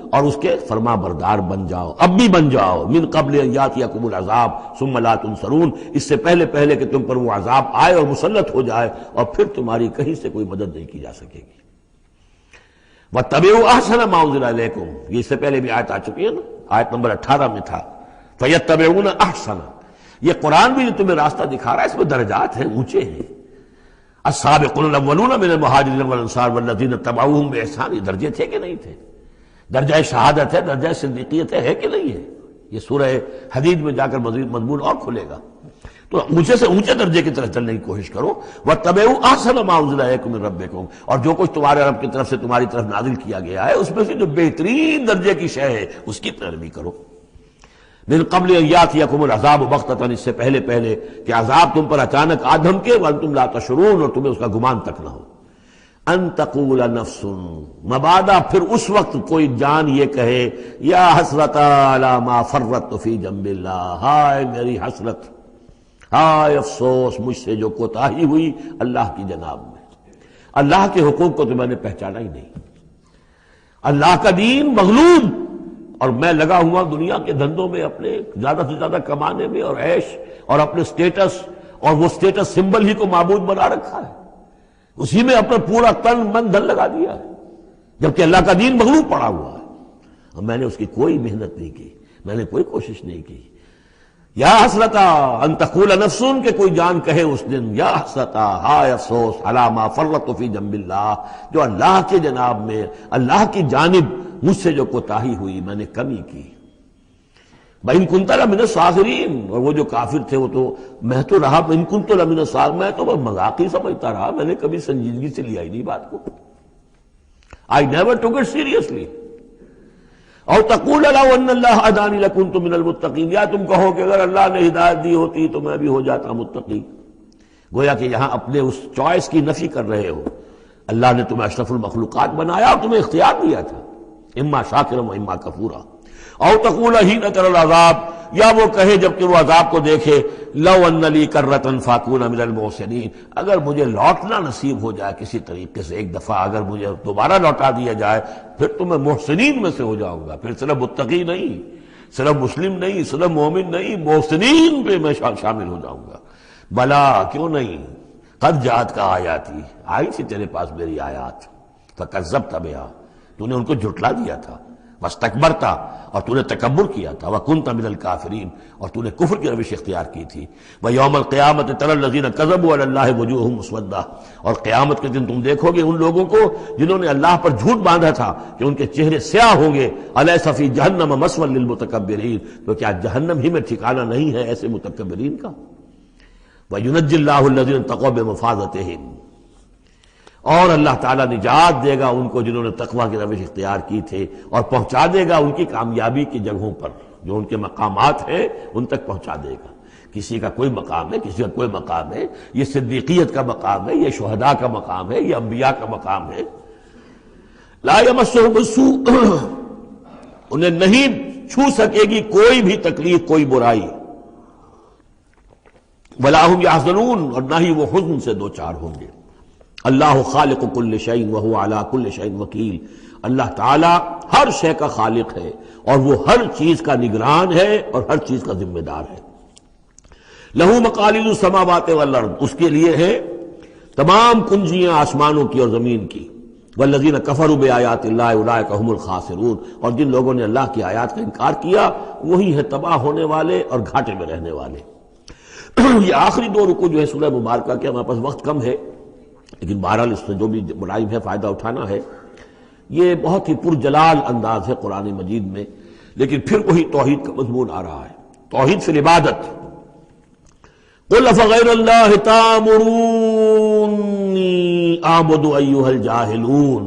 [SPEAKER 2] اور اس کے فرما بردار بن جاؤ، اب بھی بن جاؤ، من قبل ان یاتیکم العذاب ثم لا تنصرون، اس سے پہلے کہ تم پر وہ عذاب آئے اور مسلط ہو جائے اور پھر تمہاری کہیں سے کوئی مدد نہیں کی جا سکے گی۔ واتبعوا احسن ما انزل الیکم، یہ اس سے پہلے بھی آیت آ چکی ہے نا، آیت نمبر 18 میں تھا، فیتبعون احسن، یہ قرآن بھی جو تمہیں راستہ دکھا رہا ہے اس میں درجات ہیں، اونچے ہیں۔ السابقون الاولون من المہاجرین والانصار والذین اتبعوہم باحسان، یہ درجے تھے کہ نہیں تھے؟ درجہ شہادت ہے، درجہ صدیقیت ہے کہ نہیں ہے؟ یہ سورہ حدید میں جا کر مزید مضمون اور کھلے گا۔ تو اونچے سے اونچے درجے کی طرف چلنے کی کوشش کرو۔ واتبعوا احسن ما انزل الیکم من ربکم، اور جو کچھ تمہارے رب کی طرف سے تمہاری طرف نازل کیا گیا ہے اس میں سے جو بہترین درجے کی شے ہے اس کی پیروی کرو۔ من قبل ان یاتیکم العذاب بغتۃ، اس سے پہلے کہ عذاب تم پر اچانک آ دھمکے، وانتم لا تشعرون، اور تمہیں اس کا گمان تک نہ ہو۔ ان تقول نفس، مبادا پھر اس وقت کوئی جان یہ کہے، یا حسرتا علی ما فرطت فی جنب اللہ، ہائے میری حسرت، ہائے افسوس مجھ سے جو کوتاہی ہوئی اللہ کی جناب میں، اللہ کے حقوق کو تو میں نے پہچانا ہی نہیں، اللہ کا دین مغلوب، اور میں لگا ہوا دنیا کے دھندوں میں اپنے زیادہ سے زیادہ کمانے میں اور عیش اور اپنے سٹیٹس، اور وہ سٹیٹس سمبل ہی کو معبود بنا رکھا ہے، اسی میں اپنا پورا تن من دھن لگا دیا ہے، جبکہ اللہ کا دین مغلوب پڑا ہوا ہے، اور میں نے اس کی کوئی محنت نہیں کی، میں نے کوئی کوشش نہیں کی۔ یا حسرتا ان تقول نفس، کہ کوئی جان کہے اس دن، یا حسرتا، ہائے افسوس، علی ما فرطت فی جنب اللہ، جو اللہ کے جناب میں، اللہ کی جانب مجھ سے جو کوتاہی ہوئی، میں نے کمی کی۔ وَإِن كُنتَ لَمِنَ الصَّاغِرِينَ، اور وہ جو کافر تھے وہ تو، میں تو رہا وَإِن كُنتُ لَمِنَ الصَّاغِرِينَ، میں تو بس مذاق ہی سمجھتا رہا، میں نے کبھی سنجیدگی سے لیا ہی نہیں بات کو، I never took it seriously۔ اور تقول لو ان اللہ ہدانی لکنت من المتقین، یا تم کہو کہ اگر اللہ نے ہدایت دی ہوتی تو میں بھی ہو جاتا متقی۔ گویا کہ یہاں اپنے اس چوائس کی نفی کر رہے ہو، اللہ نے تمہیں اشرف المخلوقات بنایا اور تمہیں اختیار دیا تھا، اما شاکرا و اما کفورا۔ او تقول حین تری العذاب، یا وہ کہے جب کہ وہ عذاب کو دیکھے، لو ان لی کرۃ فاکون من المحسنین، اگر مجھے لوٹنا نصیب ہو جائے کسی طریقے سے، ایک دفعہ اگر مجھے دوبارہ لوٹا دیا جائے پھر تو میں محسنین میں سے ہو جاؤں گا، پھر صرف متقی نہیں، صرف مسلم نہیں، صرف مومن نہیں، محسنین پہ میں شامل ہو جاؤں گا۔ بلا، کیوں نہیں، قد جاءت کا آیاتی، آئی تھی تیرے پاس میری آیات، فکذبت بہا، تو نے ان کو جھٹلا دیا تھا، واستکبرت، اور تو نے تکبر کیا تھا، وکنت من الکافرین، اور تو نے کفر کی روش اختیار کی تھی۔ ویوم القیامت تری الذین کذبوا علی اللہ وجوہہم مسودۃ، اور قیامت کے دن تم دیکھو گے ان لوگوں کو جنہوں نے اللہ پر جھوٹ باندھا تھا کہ ان کے چہرے سیاہ ہوں گے۔ الیس فی جہنم مثوی للمتکبرین، تو کیا جہنم ہی میں ٹھکانہ نہیں ہے ایسے متکبرین کا؟ وینجی اللہ الذین اتقوا بمفازتہم، اور اللہ تعالیٰ نجات دے گا ان کو جنہوں نے تقوی کی روش اختیار کی تھے، اور پہنچا دے گا ان کی کامیابی کی جگہوں پر، جو ان کے مقامات ہیں ان تک پہنچا دے گا۔ کسی کا کوئی مقام ہے، کسی کا کوئی مقام ہے، یہ صدیقیت کا مقام ہے، یہ شہداء کا مقام ہے، یہ انبیاء کا مقام ہے۔ لا یمسہم السوء، انہیں نہیں چھو سکے گی کوئی بھی تکلیف، کوئی برائی۔ ولا ہم یحزنون، اور نہ ہی وہ حزن سے دوچار ہوں گے۔ اللہ خالق کل شیء وہو علی کل شیء وکیل، اللہ تعالیٰ ہر شے کا خالق ہے اور وہ ہر چیز کا نگران ہے اور ہر چیز کا ذمہ دار ہے۔ لہو مقالید السماوات والارض، اس کے لیے ہے تمام کنجیاں آسمانوں کی اور زمین کی۔ والذین کفروا بآیات اللہ اولئک هم الخاسرون، اور جن لوگوں نے اللہ کی آیات کا انکار کیا وہی ہے تباہ ہونے والے اور گھاٹے میں رہنے والے۔ یہ آخری دو رکوع جو ہے سورہ مبارکہ کے، ہمارے پاس وقت کم ہے لیکن بہرحال اس سے جو بھی ملائم ہے فائدہ اٹھانا ہے۔ یہ بہت ہی پرجلال انداز ہے قرآن مجید میں، لیکن پھر وہی توحید کا مضمون آ رہا ہے، توحید فی العبادت۔ قل افغیر اللہ تأمرونی اعبد ایھا الجاہلون،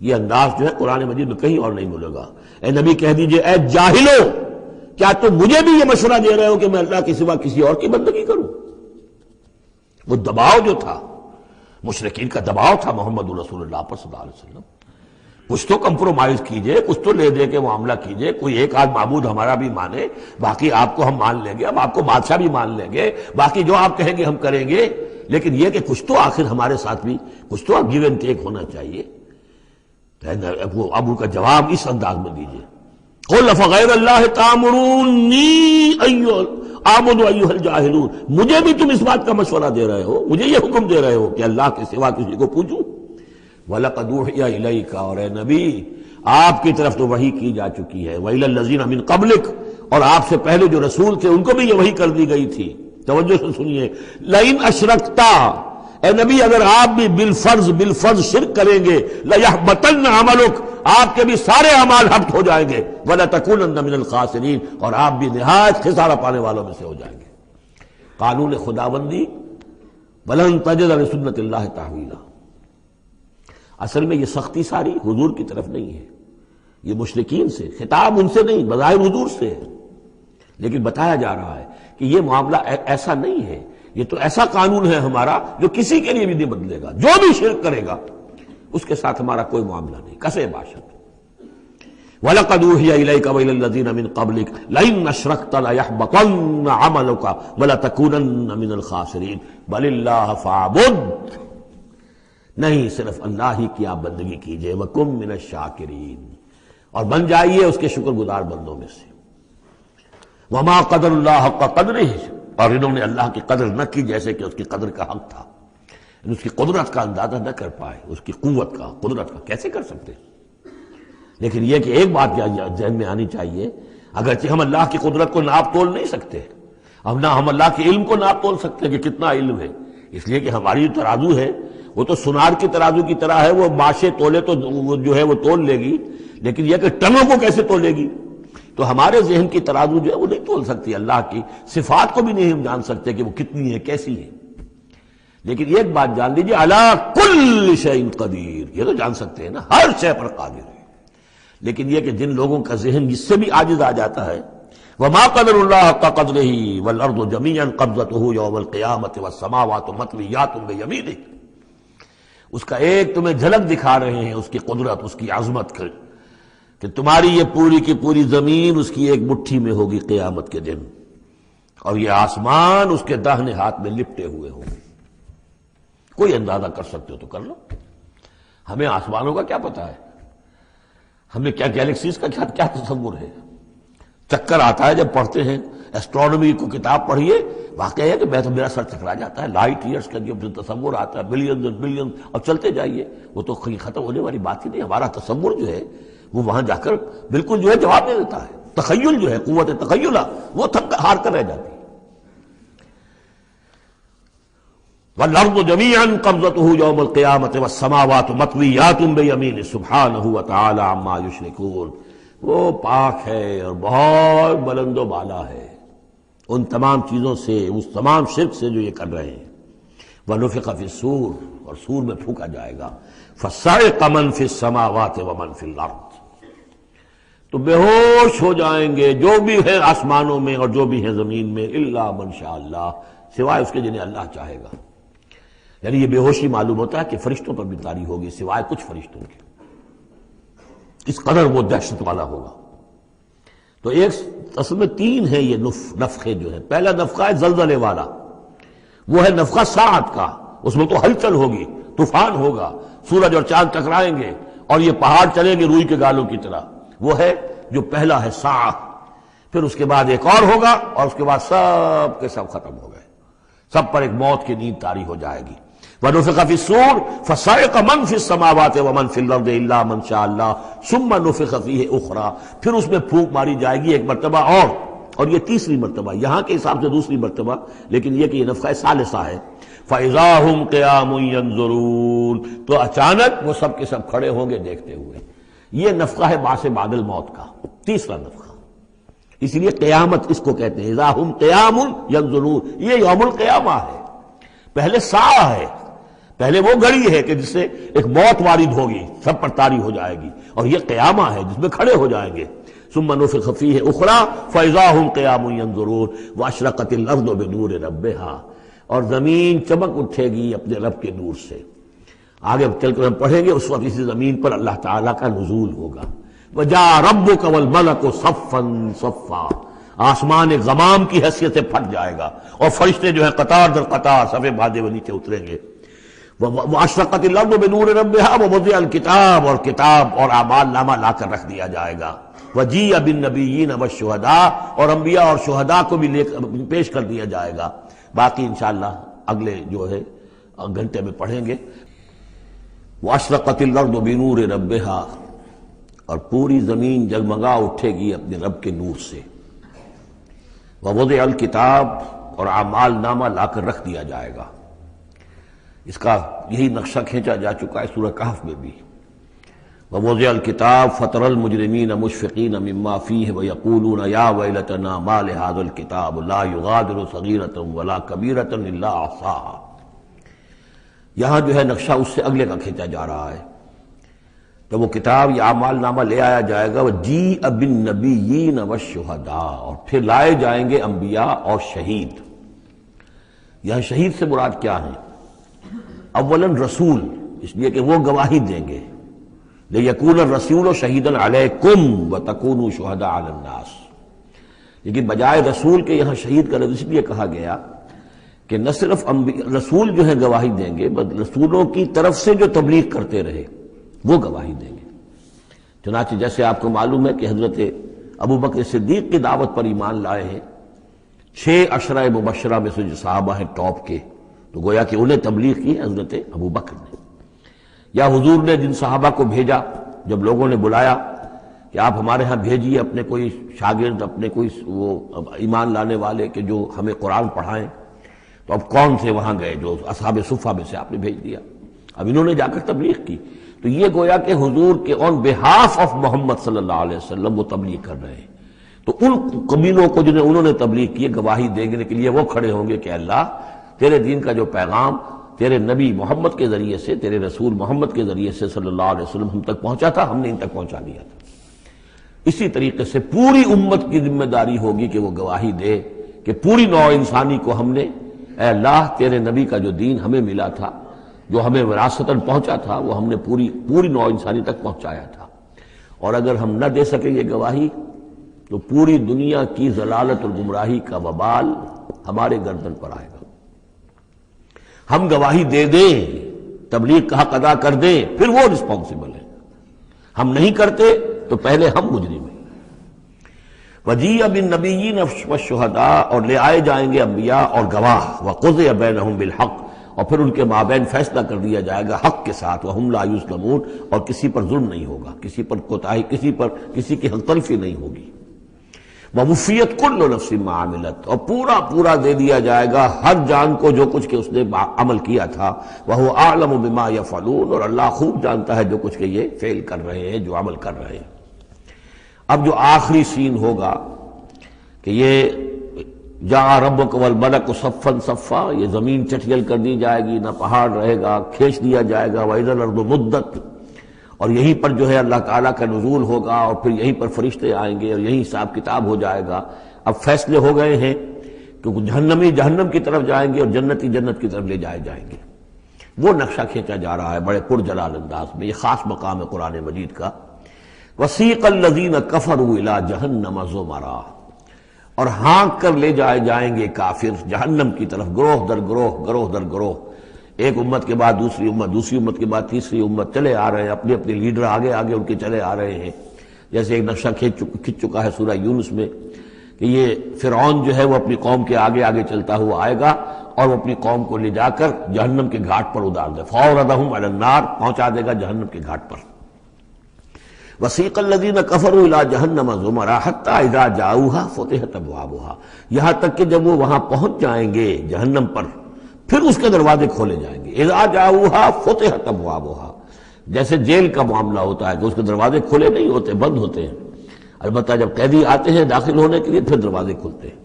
[SPEAKER 2] یہ انداز جو ہے قرآن مجید میں کہیں اور نہیں ملے گا۔ اے نبی کہہ دیجئے اے جاہلو، کیا تم مجھے بھی یہ مشورہ دے رہے ہو کہ میں اللہ کے سوا کسی اور کی بندگی کروں؟ وہ دباؤ جو تھا، مشرکین کا دباؤ تھا محمد رسول اللہ پر صلی اللہ علیہ وسلم، کچھ تو کمپرومائز کیجئے، کچھ تو لے دے کے معاملہ کیجئے، کوئی ایک آدھ معبود ہمارا بھی مانے، باقی آپ کو ہم مان لیں گے، اب آپ کو بادشاہ بھی مان لیں گے، باقی جو آپ کہیں گے ہم کریں گے، لیکن یہ کہ کچھ تو آخر ہمارے ساتھ بھی کچھ تو گیو اینڈ ٹیک ہونا چاہیے۔ اب ان کا جواب اس انداز میں دیجئے، قل افغیر اللہ تأمرونی اعبد ایھا الجاہلون، مجھے بھی تم اس بات کا مشورہ دے رہے ہو، مجھے یہ حکم دے رہے ہو کہ اللہ کے سوا کسی کو پوجوں؟ وَلَقَدْ أُوحِيَ إِلَيْكَ، اور اے نبی آپ کی طرف تو وحی کی جا چکی ہے، وَإِلَى الَّذِينَ مِن قَبْلِكَ، اور آپ سے پہلے جو رسول تھے ان کو بھی یہ وحی کر دی گئی تھی۔ توجہ سے سنیے، لَئِنْ أَشْرَكْتَ، اے نبی اگر آپ بھی بالفرض شرک کریں گے، لَيَحْبَطَنَّ عَمَلُكَ، آپ کے بھی سارے اعمال حبط ہو جائیں گے، وَلَتَكُونَنَّ مِنَ الْخَاسِرِينَ، اور آپ بھی نہایت خسارہ پانے والوں میں سے ہو جائیں گے۔ قانون خداوندی، وَلَن تَجِدَ لِسُنَّتِ اللَّهِ تَحْوِيلًا، اصل میں یہ سختی ساری حضور کی طرف نہیں ہے، یہ مشرکین سے، خطاب ان سے نہیں، بظاہر حضور سے ہے، لیکن بتایا جا رہا ہے کہ یہ معاملہ ایسا نہیں ہے، یہ تو ایسا قانون ہے ہمارا جو کسی کے لیے بھی نہیں بدلے گا، جو بھی شرک کرے گا اس کے ساتھ ہمارا کوئی معاملہ نہیں، کسے باشد۔ وَلَقَدْ أُوحِيَ إِلَيْكَ وَإِلَى الَّذِينَ مِن قَبْلِكَ لَئِنْ أَشْرَكْتَ لَيَحْبَطَنَّ عَمَلُكَ وَلَتَكُونَنَّ مِنَ الْخَاسِرِينَ بَلِ اللَّهَ فَاعْبُدْ، نہیں صرف اللہ ہی کی آپ بندگی کیجئے، وَكُن مِّنَ الشَّاكِرِينَ، اور بن جائیے اس کے شکر گزار بندوں میں سے۔ وَمَا قَدَرُ اللَّهَ حَقَّ قَدْرِهِ، اور انہوں نے اللہ کی قدر نہ کی جیسے کہ اس کی قدر کا حق تھا، اس کی قدرت کا اندازہ نہ کر پائے، اس کی قوت کا، قدرت کا کیسے کر سکتے؟ لیکن یہ کہ ایک بات ذہن میں آنی چاہیے، اگرچہ ہم اللہ کی قدرت کو ناپ تول نہیں سکتے، اب نہ ہم اللہ کے علم کو ناپ تول سکتے کہ کتنا علم ہے، اس لیے کہ ہماری جو ترازو ہے وہ تو سونار کی ترازو کی طرح ہے، وہ ماشے تولے تو وہ جو ہے وہ تول لے گی، لیکن یہ کہ ٹنوں کو کیسے تولے گی؟ تو ہمارے ذہن کی ترازو جو ہے وہ نہیں تول سکتی، اللہ کی صفات کو بھی نہیں ہم جان سکتے کہ وہ کتنی ہے، کیسی ہے۔ لیکن ایک بات جان لیجیے، علی کل شیء قدیر، یہ تو جان سکتے ہیں نا، ہر شے پر قادر ہے، لیکن یہ کہ جن لوگوں کا ذہن اس سے بھی عاجز آ جاتا ہے، وما قدر اللہ حق قدرہ والارض جمیعا قبضتہ یوم القیامۃ والسماوات مطویات بیمینہ، اس کا ایک تمہیں جھلک دکھا رہے ہیں، اس کی قدرت، اس کی عظمت کہ تمہاری یہ پوری کی پوری زمین اس کی ایک مٹھی میں ہوگی قیامت کے دن، اور یہ آسمان اس کے داہنے ہاتھ میں لپٹے ہوئے ہوں گے۔ کوئی اندازہ کر سکتے ہو تو کر لو، ہمیں آسمانوں کا کیا پتا ہے، ہمیں کیا گیلیکسیز کا کیا تصور ہے؟ چکر آتا ہے جب پڑھتے ہیں ایسٹرونومی کو کتاب پڑھیے، واقعہ ہے کہ میں تو میرا سر چکرا جاتا ہے، لائٹ ایئرس کا جو تصور آتا ہے، بلینز اور بلینز، اور چلتے جائیے، وہ تو ختم ہونے والی بات ہی نہیں۔ ہمارا تصور جو ہے وہ وہاں جا کر بالکل جو ہے جواب دے دیتا ہے، تخیل جو ہے، قوت تخیلہ وہ تھک ہار کر رہ جاتی ہے۔ وَالْأَرْضُ جَمِيعًا قَبْضَتُهُ يَوْمَ الْقِيَامَةِ وَالسَّمَاوَاتُ مَطْوِيَّاتٌ بِيَمِينِهِ سُبْحَانَهُ وَتَعَالَىٰ عَمَّا يُشْرِكُونَ، وہ پاک ہے اور بہت بلند و بالا ہے ان تمام چیزوں سے، اس تمام شرک سے جو یہ کر رہے ہیں۔ وَنُفِخَ فِي الصُّورِ، اور سور میں پھونکا جائے گا، فَصَعِقَ مَن فِي السَّمَاوَاتِ وَمَن فِي الْأَرْضِ، تو بے ہوش ہو جائیں گے جو بھی ہیں آسمانوں میں اور جو بھی ہیں زمین میں، الا من شاء اللہ، سوائے اس کے جنہیں اللہ چاہے گا۔ یعنی یہ بے ہوشی معلوم ہوتا ہے کہ فرشتوں پر بھی طاری ہوگی سوائے کچھ فرشتوں کے، اس قدر وہ دہشت والا ہوگا۔ تو ایک اصل میں تین ہیں یہ نفخے جو ہے، پہلا نفخہ ہے زلزلے والا، وہ ہے نفخہ ساعت کا، اس میں تو ہلچل ہوگی، طوفان ہوگا، سورج اور چاند ٹکرائیں گے اور یہ پہاڑ چلیں گے روئی کے گالوں کی طرح. وہ ہے جو پہلا ہے ساعہ، پھر اس کے بعد ایک اور ہوگا، اور اس کے بعد سب کے سب ختم ہو گئے، سب پر ایک موت کی نیند طاری ہو جائے گی. وَنُفِخَ فِي الصُّورِ فَصَعِقَ مَن فِي السَّمَاوَاتِ وَمَن فِي الْأَرْضِ إِلَّا مَن شَاءَ اللَّهُ ثُمَّ نُفِخَ فِيهِ أُخْرَىٰ. پھر اس میں پھونک ماری جائے گی ایک مرتبہ اور یہ تیسری مرتبہ، یہاں کے حساب سے دوسری مرتبہ، لیکن یہ کہ یہ نفخہ ثالثہ ہے. فَإِذَا هُمْ قِيَامٌ يَنظُرُونَ، تو اچانک وہ سب کے سب کھڑے ہوں گے دیکھتے ہوئے. یہ نفخہ ہے بعث بعد الموت کا، تیسرا نفخہ. اس لیے قیامت اس کو کہتے ہیں اذا ہم قیام ینظرون. یہ یوم القیامہ ہے. پہلے ساعہ ہے، پہلے وہ گھڑی ہے کہ جس سے ایک موت وارد ہوگی، سب پر طاری ہو جائے گی، اور یہ قیامہ ہے جس میں کھڑے ہو جائیں گے. ثم نفخ فیہ اخری فاذا ہم قیام ینظرون واشرقت الارض بنور ربہا. اور زمین چمک اٹھے گی اپنے رب کے نور سے. آگے چل کر ہم پڑھیں گے، اس وقت اسی زمین پر اللہ تعالیٰ کا نزول ہوگا. وَجَاءَ رَبُّكَ وَالْمَلَكُ صَفًّا صَفًّا. آسمان ایک غمام کی حیثیت سے پھٹ جائے گا، اور فرشتے جو ہیں قطار در قطار صفے بھادے وہ نیچے اتریں گے. وَأَشْرَقَتِ الْأَرْضُ بِنُورِ رَبِّهَا وَوُضِعَ الْكِتَابُ، اور کتاب اور اعمال نامہ لا کر رکھ دیا جائے گا. وَجِيءَ بِالنَّبِيِّينَ وَالشُّهَدَاءِ، اور انبیاء اور شہداء کو بھی پیش کر دیا جائے گا. باقی انشاءاللہ اگلے جو ہے گھنٹے میں پڑھیں گے. وَأَشْرَقَتِ الْأَرْضُ بِنُورِ رَبِّهَا، اور پوری زمین جگمگا اٹھے گی اپنے رب کے نور سے. وَوُضِعَ الْكِتَابُ، اور اعمال نامہ لا کر رکھ دیا جائے گا. اس کا یہی نقشہ کھینچا جا چکا ہے سورہ کہف میں بھی. وَوُضِعَ الْكِتَابُ فَتَرَى الْمُجْرِمِينَ مُشْفِقِينَ مِمَّا فِيهِ وَيَقُولُونَ يَا وَيْلَتَنَا مَا لِهَذَا الْكِتَابِ لَا يُغَادِرُ صَغِيرَةً وَلَا كَبِيرَةً إِلَّا أَحْصَاهَا. یہاں جو ہے نقشہ اس سے اگلے کا کھینچا جا رہا ہے. جب وہ کتاب یا اعمال نامہ لے آیا جائے گا، وَجِيءَ بِالنَّبِيِّينَ وَالشُّهَدَاءِ، اور پھر لائے جائیں گے انبیاء اور شہید. یہاں شہید سے مراد کیا ہے؟ اولاً رسول، اس لیے کہ وہ گواہی دیں گے. لِيَكُونَ الرَّسُولُ شَهِيدًا عَلَيْكُمْ وَتَكُونُوا شُهَدَاءَ عَلَى النَّاسِ. لیکن بجائے رسول کے یہاں شہید کا لفظ اس لیے کہا گیا کہ نہ صرف رسول جو ہے گواہی دیں گے، بلکہ رسولوں کی طرف سے جو تبلیغ کرتے رہے وہ گواہی دیں گے. چنانچہ جیسے آپ کو معلوم ہے کہ حضرت ابو بکر صدیق کی دعوت پر ایمان لائے ہیں 6 عشرہ مبشرہ میں سے جو صحابہ ہیں ٹاپ کے، تو گویا کہ انہیں تبلیغ کی حضرت ابو بکر نے. یا حضور نے جن صحابہ کو بھیجا، جب لوگوں نے بلایا کہ آپ ہمارے ہاں بھیجیے اپنے کوئی شاگرد، اپنے کوئی وہ ایمان لانے والے کہ جو ہمیں قرآن پڑھائیں، تو اب کون سے وہاں گئے؟ جو اصحاب صفہ میں سے آپ نے بھیج دیا. اب انہوں نے جا کر تبلیغ کی. تو یہ گویا کہ حضور کے آن بہاف آف محمد صلی اللہ علیہ وسلم وہ تبلیغ کر رہے ہیں. تو ان قبیلوں کو جنہیں انہوں نے تبلیغ کی، گواہی دینے کے لیے وہ کھڑے ہوں گے کہ اللہ تیرے دین کا جو پیغام تیرے نبی محمد کے ذریعے سے، تیرے رسول محمد کے ذریعے سے صلی اللہ علیہ وسلم ہم تک پہنچا تھا، ہم نے ان تک پہنچا دیا تھا. اسی طریقے سے پوری امت کی ذمہ داری ہوگی کہ وہ گواہی دے کہ پوری نوع انسانی کو ہم نے، اے اللہ تیرے نبی کا جو دین ہمیں ملا تھا، جو ہمیں وراثتاً پہنچا تھا، وہ ہم نے پوری نوع انسانی تک پہنچایا تھا. اور اگر ہم نہ دے سکیں یہ گواہی تو پوری دنیا کی ضلالت اور گمراہی کا وبال ہمارے گردن پر آئے گا. ہم گواہی دے دیں، تبلیغ کا حق ادا کر دیں، پھر وہ رسپانسبل ہیں. ہم نہیں کرتے تو پہلے ہم مجرم ہیں. وَجِيءَ بِالنَّبِيِّينَ وَالشُّهَدَاءِ، اور لے آئے جائیں گے انبیاء اور گواہ. وَقُضِيَ بَيْنَهُم بِالْحَقِّ، اور پھر ان کے مابین فیصلہ کر دیا جائے گا حق کے ساتھ. وَهُمْ لَا يُظْلَمُونَ، اور کسی پر ظلم نہیں ہوگا، کسی پر کوتاہی، کسی کی حق تلفی نہیں ہوگی. وَوُفِّيَتْ كُلُّ نَفْسٍ مَّا عَمِلَتْ، اور پورا دے دیا جائے گا ہر جان کو جو کچھ کہ اس نے عمل کیا تھا. وَهُوَ أَعْلَمُ بِمَا يَفْعَلُونَ، اور اللہ خوب جانتا ہے جو کچھ کہ یہ فعل کر رہے ہیں، جو عمل کر رہے ہیں. اب جو آخری سین ہوگا کہ یہ جاء ربک والملک صفا صفا، یہ زمین چٹیل کر دی جائے گی، نہ پہاڑ رہے گا، کھینچ دیا جائے گا. وَإِذَا الْأَرْضُ مُدَّتْ، اور یہیں پر جو ہے اللہ تعالیٰ کا نزول ہوگا، اور پھر یہیں پر فرشتے آئیں گے اور یہیں حساب کتاب ہو جائے گا. اب فیصلے ہو گئے ہیں کہ جہنمی جہنم کی طرف جائیں گے اور جنتی جنت کی طرف لے جائے جائیں گے. وہ نقشہ کھینچا جا رہا ہے بڑے پرجلال انداز میں. یہ خاص مقام ہے قرآن مجید کا. وَسِيقَ الَّذِينَ كَفَرُوا إِلَىٰ جَهَنَّمَ زُمَرًا، اور ہانک کر لے جائے جائیں گے کافر جہنم کی طرف، گروہ در گروہ، گروہ در گروہ. ایک امت کے بعد دوسری امت، دوسری امت کے بعد تیسری امت، چلے آ رہے ہیں، اپنے اپنے لیڈر آگے آگے ان کے چلے آ رہے ہیں. جیسے ایک نقشہ کھنچ چکا ہے سورہ یونس میں کہ یہ فرعون جو ہے وہ اپنی قوم کے آگے آگے چلتا ہوا آئے گا اور وہ اپنی قوم کو لے جا کر جہنم کے گھاٹ پر اتار دے، فَأَوْرَدَهُمْ عَلَى النَّارِ، پہنچا دے گا جہنم کے گھاٹ پر. وَسِيقَ الَّذِينَ كَفَرُوا إِلَىٰ جَهَنَّمَ زُمَرًا حَتَّىٰ إِذَا جَاءُوهَا فُتِحَتْ أَبْوَابُهَا، یہاں تک کہ جب وہ وہاں پہنچ جائیں گے جہنم پر پھر اس کے دروازے کھولے جائیں گے. اذا جاؤها فتحت ابوابها، جیسے جیل کا معاملہ ہوتا ہے کہ اس کے دروازے کھلے نہیں ہوتے، بند ہوتے ہیں، البتہ جب قیدی آتے ہیں داخل ہونے کے لیے پھر دروازے کھلتے ہیں.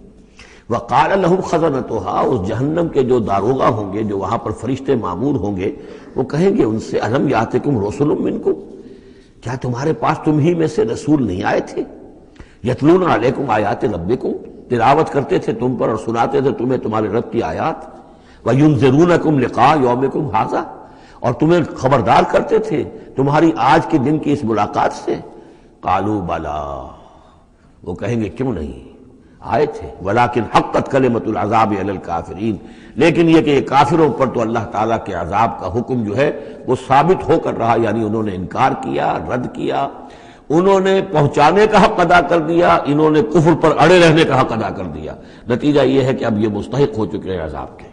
[SPEAKER 2] وقال لهم خزنتها، اس جہنم کے جو داروغہ ہوں گے، جو وہاں پر فرشتے مامور ہوں گے، وہ کہیں گے ان سے الم یاتکم رسل منکم، کیا تمہارے پاس تم ہی میں سے رسول نہیں آئے تھے؟ یتلون علیکم آیات ربکم، تلاوت کرتے تھے تم پر اور سناتے تھے تمہیں تمہارے رب کی آیات. وَيُنذِرُونَكُمْ لِقَاءَ يَوْمِكُمْ هَٰذَا، اور تمہیں خبردار کرتے تھے تمہاری آج کے دن کی اس ملاقات سے. قَالُوا بَلَىٰ، وہ کہیں گے کیوں نہیں، آئے تھے. وَلَٰكِنْ حَقَّتْ كَلِمَةُ الْعَذَابِ عَلَى الْكَافِرِينَ، لیکن یہ کہ یہ کافروں پر تو اللہ تعالیٰ کے عذاب کا حکم جو ہے وہ ثابت ہو کر رہا، یعنی انہوں نے انکار کیا، رد کیا، انہوں نے پہنچانے کا حق ادا کر دیا، انہوں نے کفر پر اڑے رہنے کا حق ادا کر دیا. نتیجہ یہ ہے کہ اب یہ مستحق ہو چکے ہیں عذاب کے.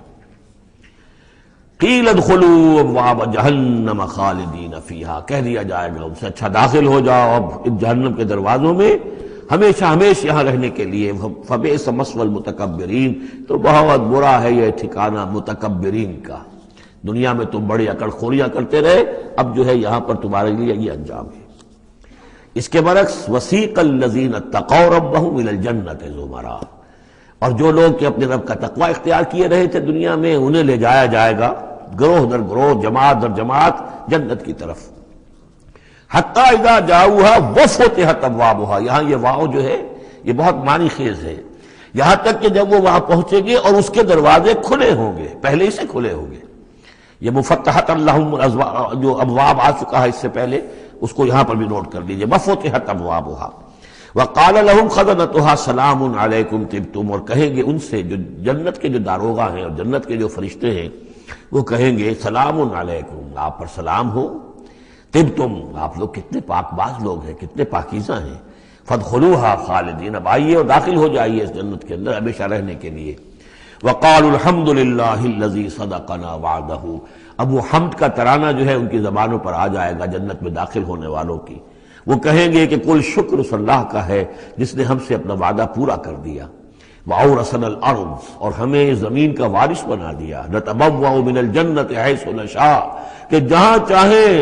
[SPEAKER 2] قیل ادخلوا ابواب جہنم خالدین فیہا، کہہ دیا جائے گا ان سے اچھا داخل ہو جاؤ اب جہنم کے دروازوں میں ہمیشہ ہمیشہ یہاں رہنے کے لیے. فبئس مثوى المتکبرین، تو بہت برا ہے یہ ٹھکانہ متکبرین کا. دنیا میں تم بڑی اکڑ خوریاں کرتے رہے، اب جو ہے یہاں پر تمہارے لیے یہ انجام ہے. اس کے برعکس وسیق الذین اتقوا ربهم الى الجنۃ زمرا، اور جو لوگ کہ اپنے رب کا تقوی اختیار کیے رہے تھے دنیا میں، انہیں لے جایا جائے گا گروہ در گروہ، جماعت در جماعت جنت کی طرف. حتیٰ اذا جاؤها وفتحت ابوابها، یہاں یہ واو جو ہے یہ بہت معنی خیز ہے. یہاں تک کہ جب وہ وہاں پہنچے گے اور اس کے دروازے کھلے ہوں گے، پہلے ہی سے کھلے ہوں گے. یہ مفتحت اللہم جو ابواب آ چکا ہے اس سے پہلے، اس کو یہاں پر بھی نوٹ کر لیجئے. وفتحت ابوابها وقال لهم خزنتها سلام علیکم طبتم، اور کہیں گے ان سے جو جنت کے جو داروغہ ہیں اور جنت کے جو فرشتے ہیں، وہ کہیں گے سلام علیکم، آپ پر سلام ہو. طبتم، آپ لوگ کتنے پاک باز لوگ ہیں، کتنے پاکیزہ ہیں. فادخلوها خالدین، اب آئیے اور داخل ہو جائیے اس جنت کے اندر ہمیشہ رہنے کے لیے. وقالوا الحمد للہ الذی صدقنا وعدہ، اب وہ حمد کا ترانہ جو ہے ان کی زبانوں پر آ جائے گا جنت میں داخل ہونے والوں کی. وہ کہیں گے کہ کل شکر اس اللہ کا ہے جس نے ہم سے اپنا وعدہ پورا کر دیا. وَأَوْرَثَنَا الْأَرْضَ، اور ہمیں زمین کا وارث بنا دیا. نَتَبَوَّأُ مِنَ الْجَنَّةِ حَيْثُ نَشَاءُ، کہ جہاں چاہیں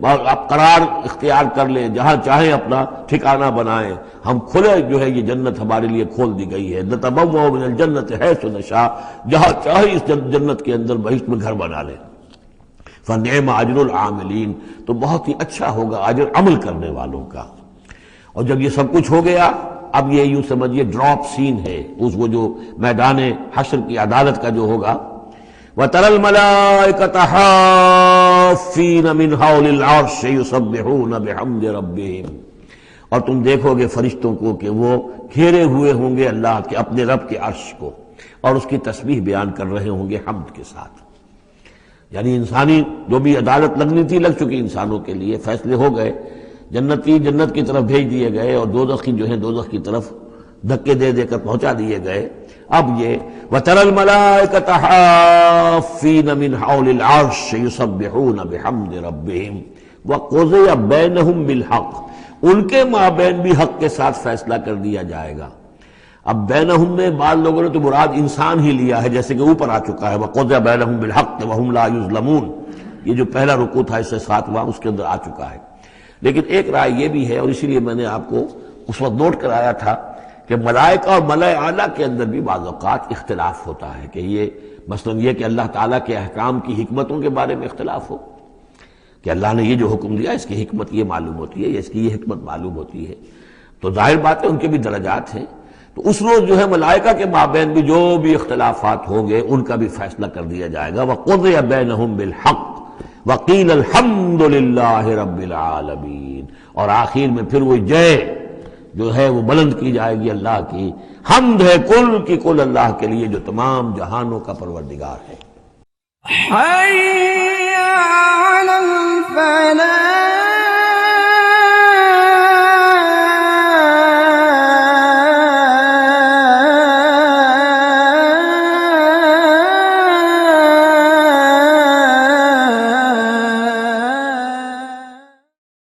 [SPEAKER 2] آپ قرار اختیار کر لیں، جہاں چاہیں اپنا ٹھکانہ بنائیں. ہم کھلے جو ہے یہ جنت ہمارے لیے کھول دی گئی ہے. نَتَبَوَّأُ مِنَ الْجَنَّةِ حَيْثُ نَشَاءُ، جہاں چاہیں اس جنت کے اندر بہشت میں گھر بنا لیں. فَنِعْمَ أَجْرُ الْعَامِلِينَ، تو بہت ہی اچھا ہوگا اجر عمل کرنے والوں کا. اور جب یہ سب کچھ ہو گیا، اب یہ یوں سمجھیے ڈراپ سین ہے اس وہ جو میدان حشر کی عدالت کا جو ہوگا. وَتَرَى الْمَلَائِكَةَ حَافِّينَ مِنْ حَوْلِ الْعَرْشِ يُسَبِّحُونَ بِحَمْدِ رَبِّهِمْ، اور تم دیکھو گے فرشتوں کو کہ وہ گھیرے ہوئے ہوں گے اللہ کے اپنے رب کے عرش کو، اور اس کی تسبیح بیان کر رہے ہوں گے حمد کے ساتھ. یعنی انسانی جو بھی عدالت لگنی تھی لگ چکی، انسانوں کے لیے فیصلے ہو گئے. جنتی جنت کی طرف بھیج دیے گئے اور دوزخی جو ہیں دوزخ کی طرف دھکے دے دے کر پہنچا دیے گئے. اب یہ وَتَرَى الْمَلَائِكَةَ حَافِّينَ مِنْ حَوْلِ الْعَرْشِ يُسَبِّحُونَ بِحَمْدِ رَبِّهِمْ وَقُضِيَ بَيْنَهُمْ بِالْحَقِّ، ان کے مابین بھی حق کے ساتھ فیصلہ کر دیا جائے گا. اب بینہم میں بعض لوگوں نے تو مراد انسان ہی لیا ہے، جیسے کہ اوپر آ چکا ہے وَقُضِيَ بَيْنَهُمْ بِالْحَقِّ وَهُمْ لَا يُظْلَمُونَ، یہ جو پہلا رکوع تھا اس سے 7واں اس کے اندر آ چکا ہے. لیکن ایک رائے یہ بھی ہے، اور اسی لیے میں نے آپ کو اس وقت نوٹ کرایا تھا کہ ملائکہ اور ملائے اعلیٰ کے اندر بھی بعض اوقات اختلاف ہوتا ہے، کہ یہ مثلا یہ کہ اللہ تعالیٰ کے احکام کی حکمتوں کے بارے میں اختلاف ہو، کہ اللہ نے یہ جو حکم دیا اس کی حکمت یہ معلوم ہوتی ہے یا اس کی یہ حکمت معلوم ہوتی ہے. تو ظاہر بات ہے ان کے بھی درجات ہیں. تو اس روز جو ہے ملائکہ کے مابین بھی جو بھی اختلافات ہوں گے ان کا بھی فیصلہ کر دیا جائے گا. وَقُضِيَ بَيْنَهُمْ بِالْحَقِّ وَقِيلَ الْحَمْدُ لِلَّهِ رَبِّ الْعَالَمِينَ، اور آخر میں پھر وہ جے جو ہے وہ بلند کی جائے گی اللہ کی. حمد ہے کل کی کل اللہ کے لیے جو تمام جہانوں کا پروردگار ہے.
[SPEAKER 1] حي على الفلاح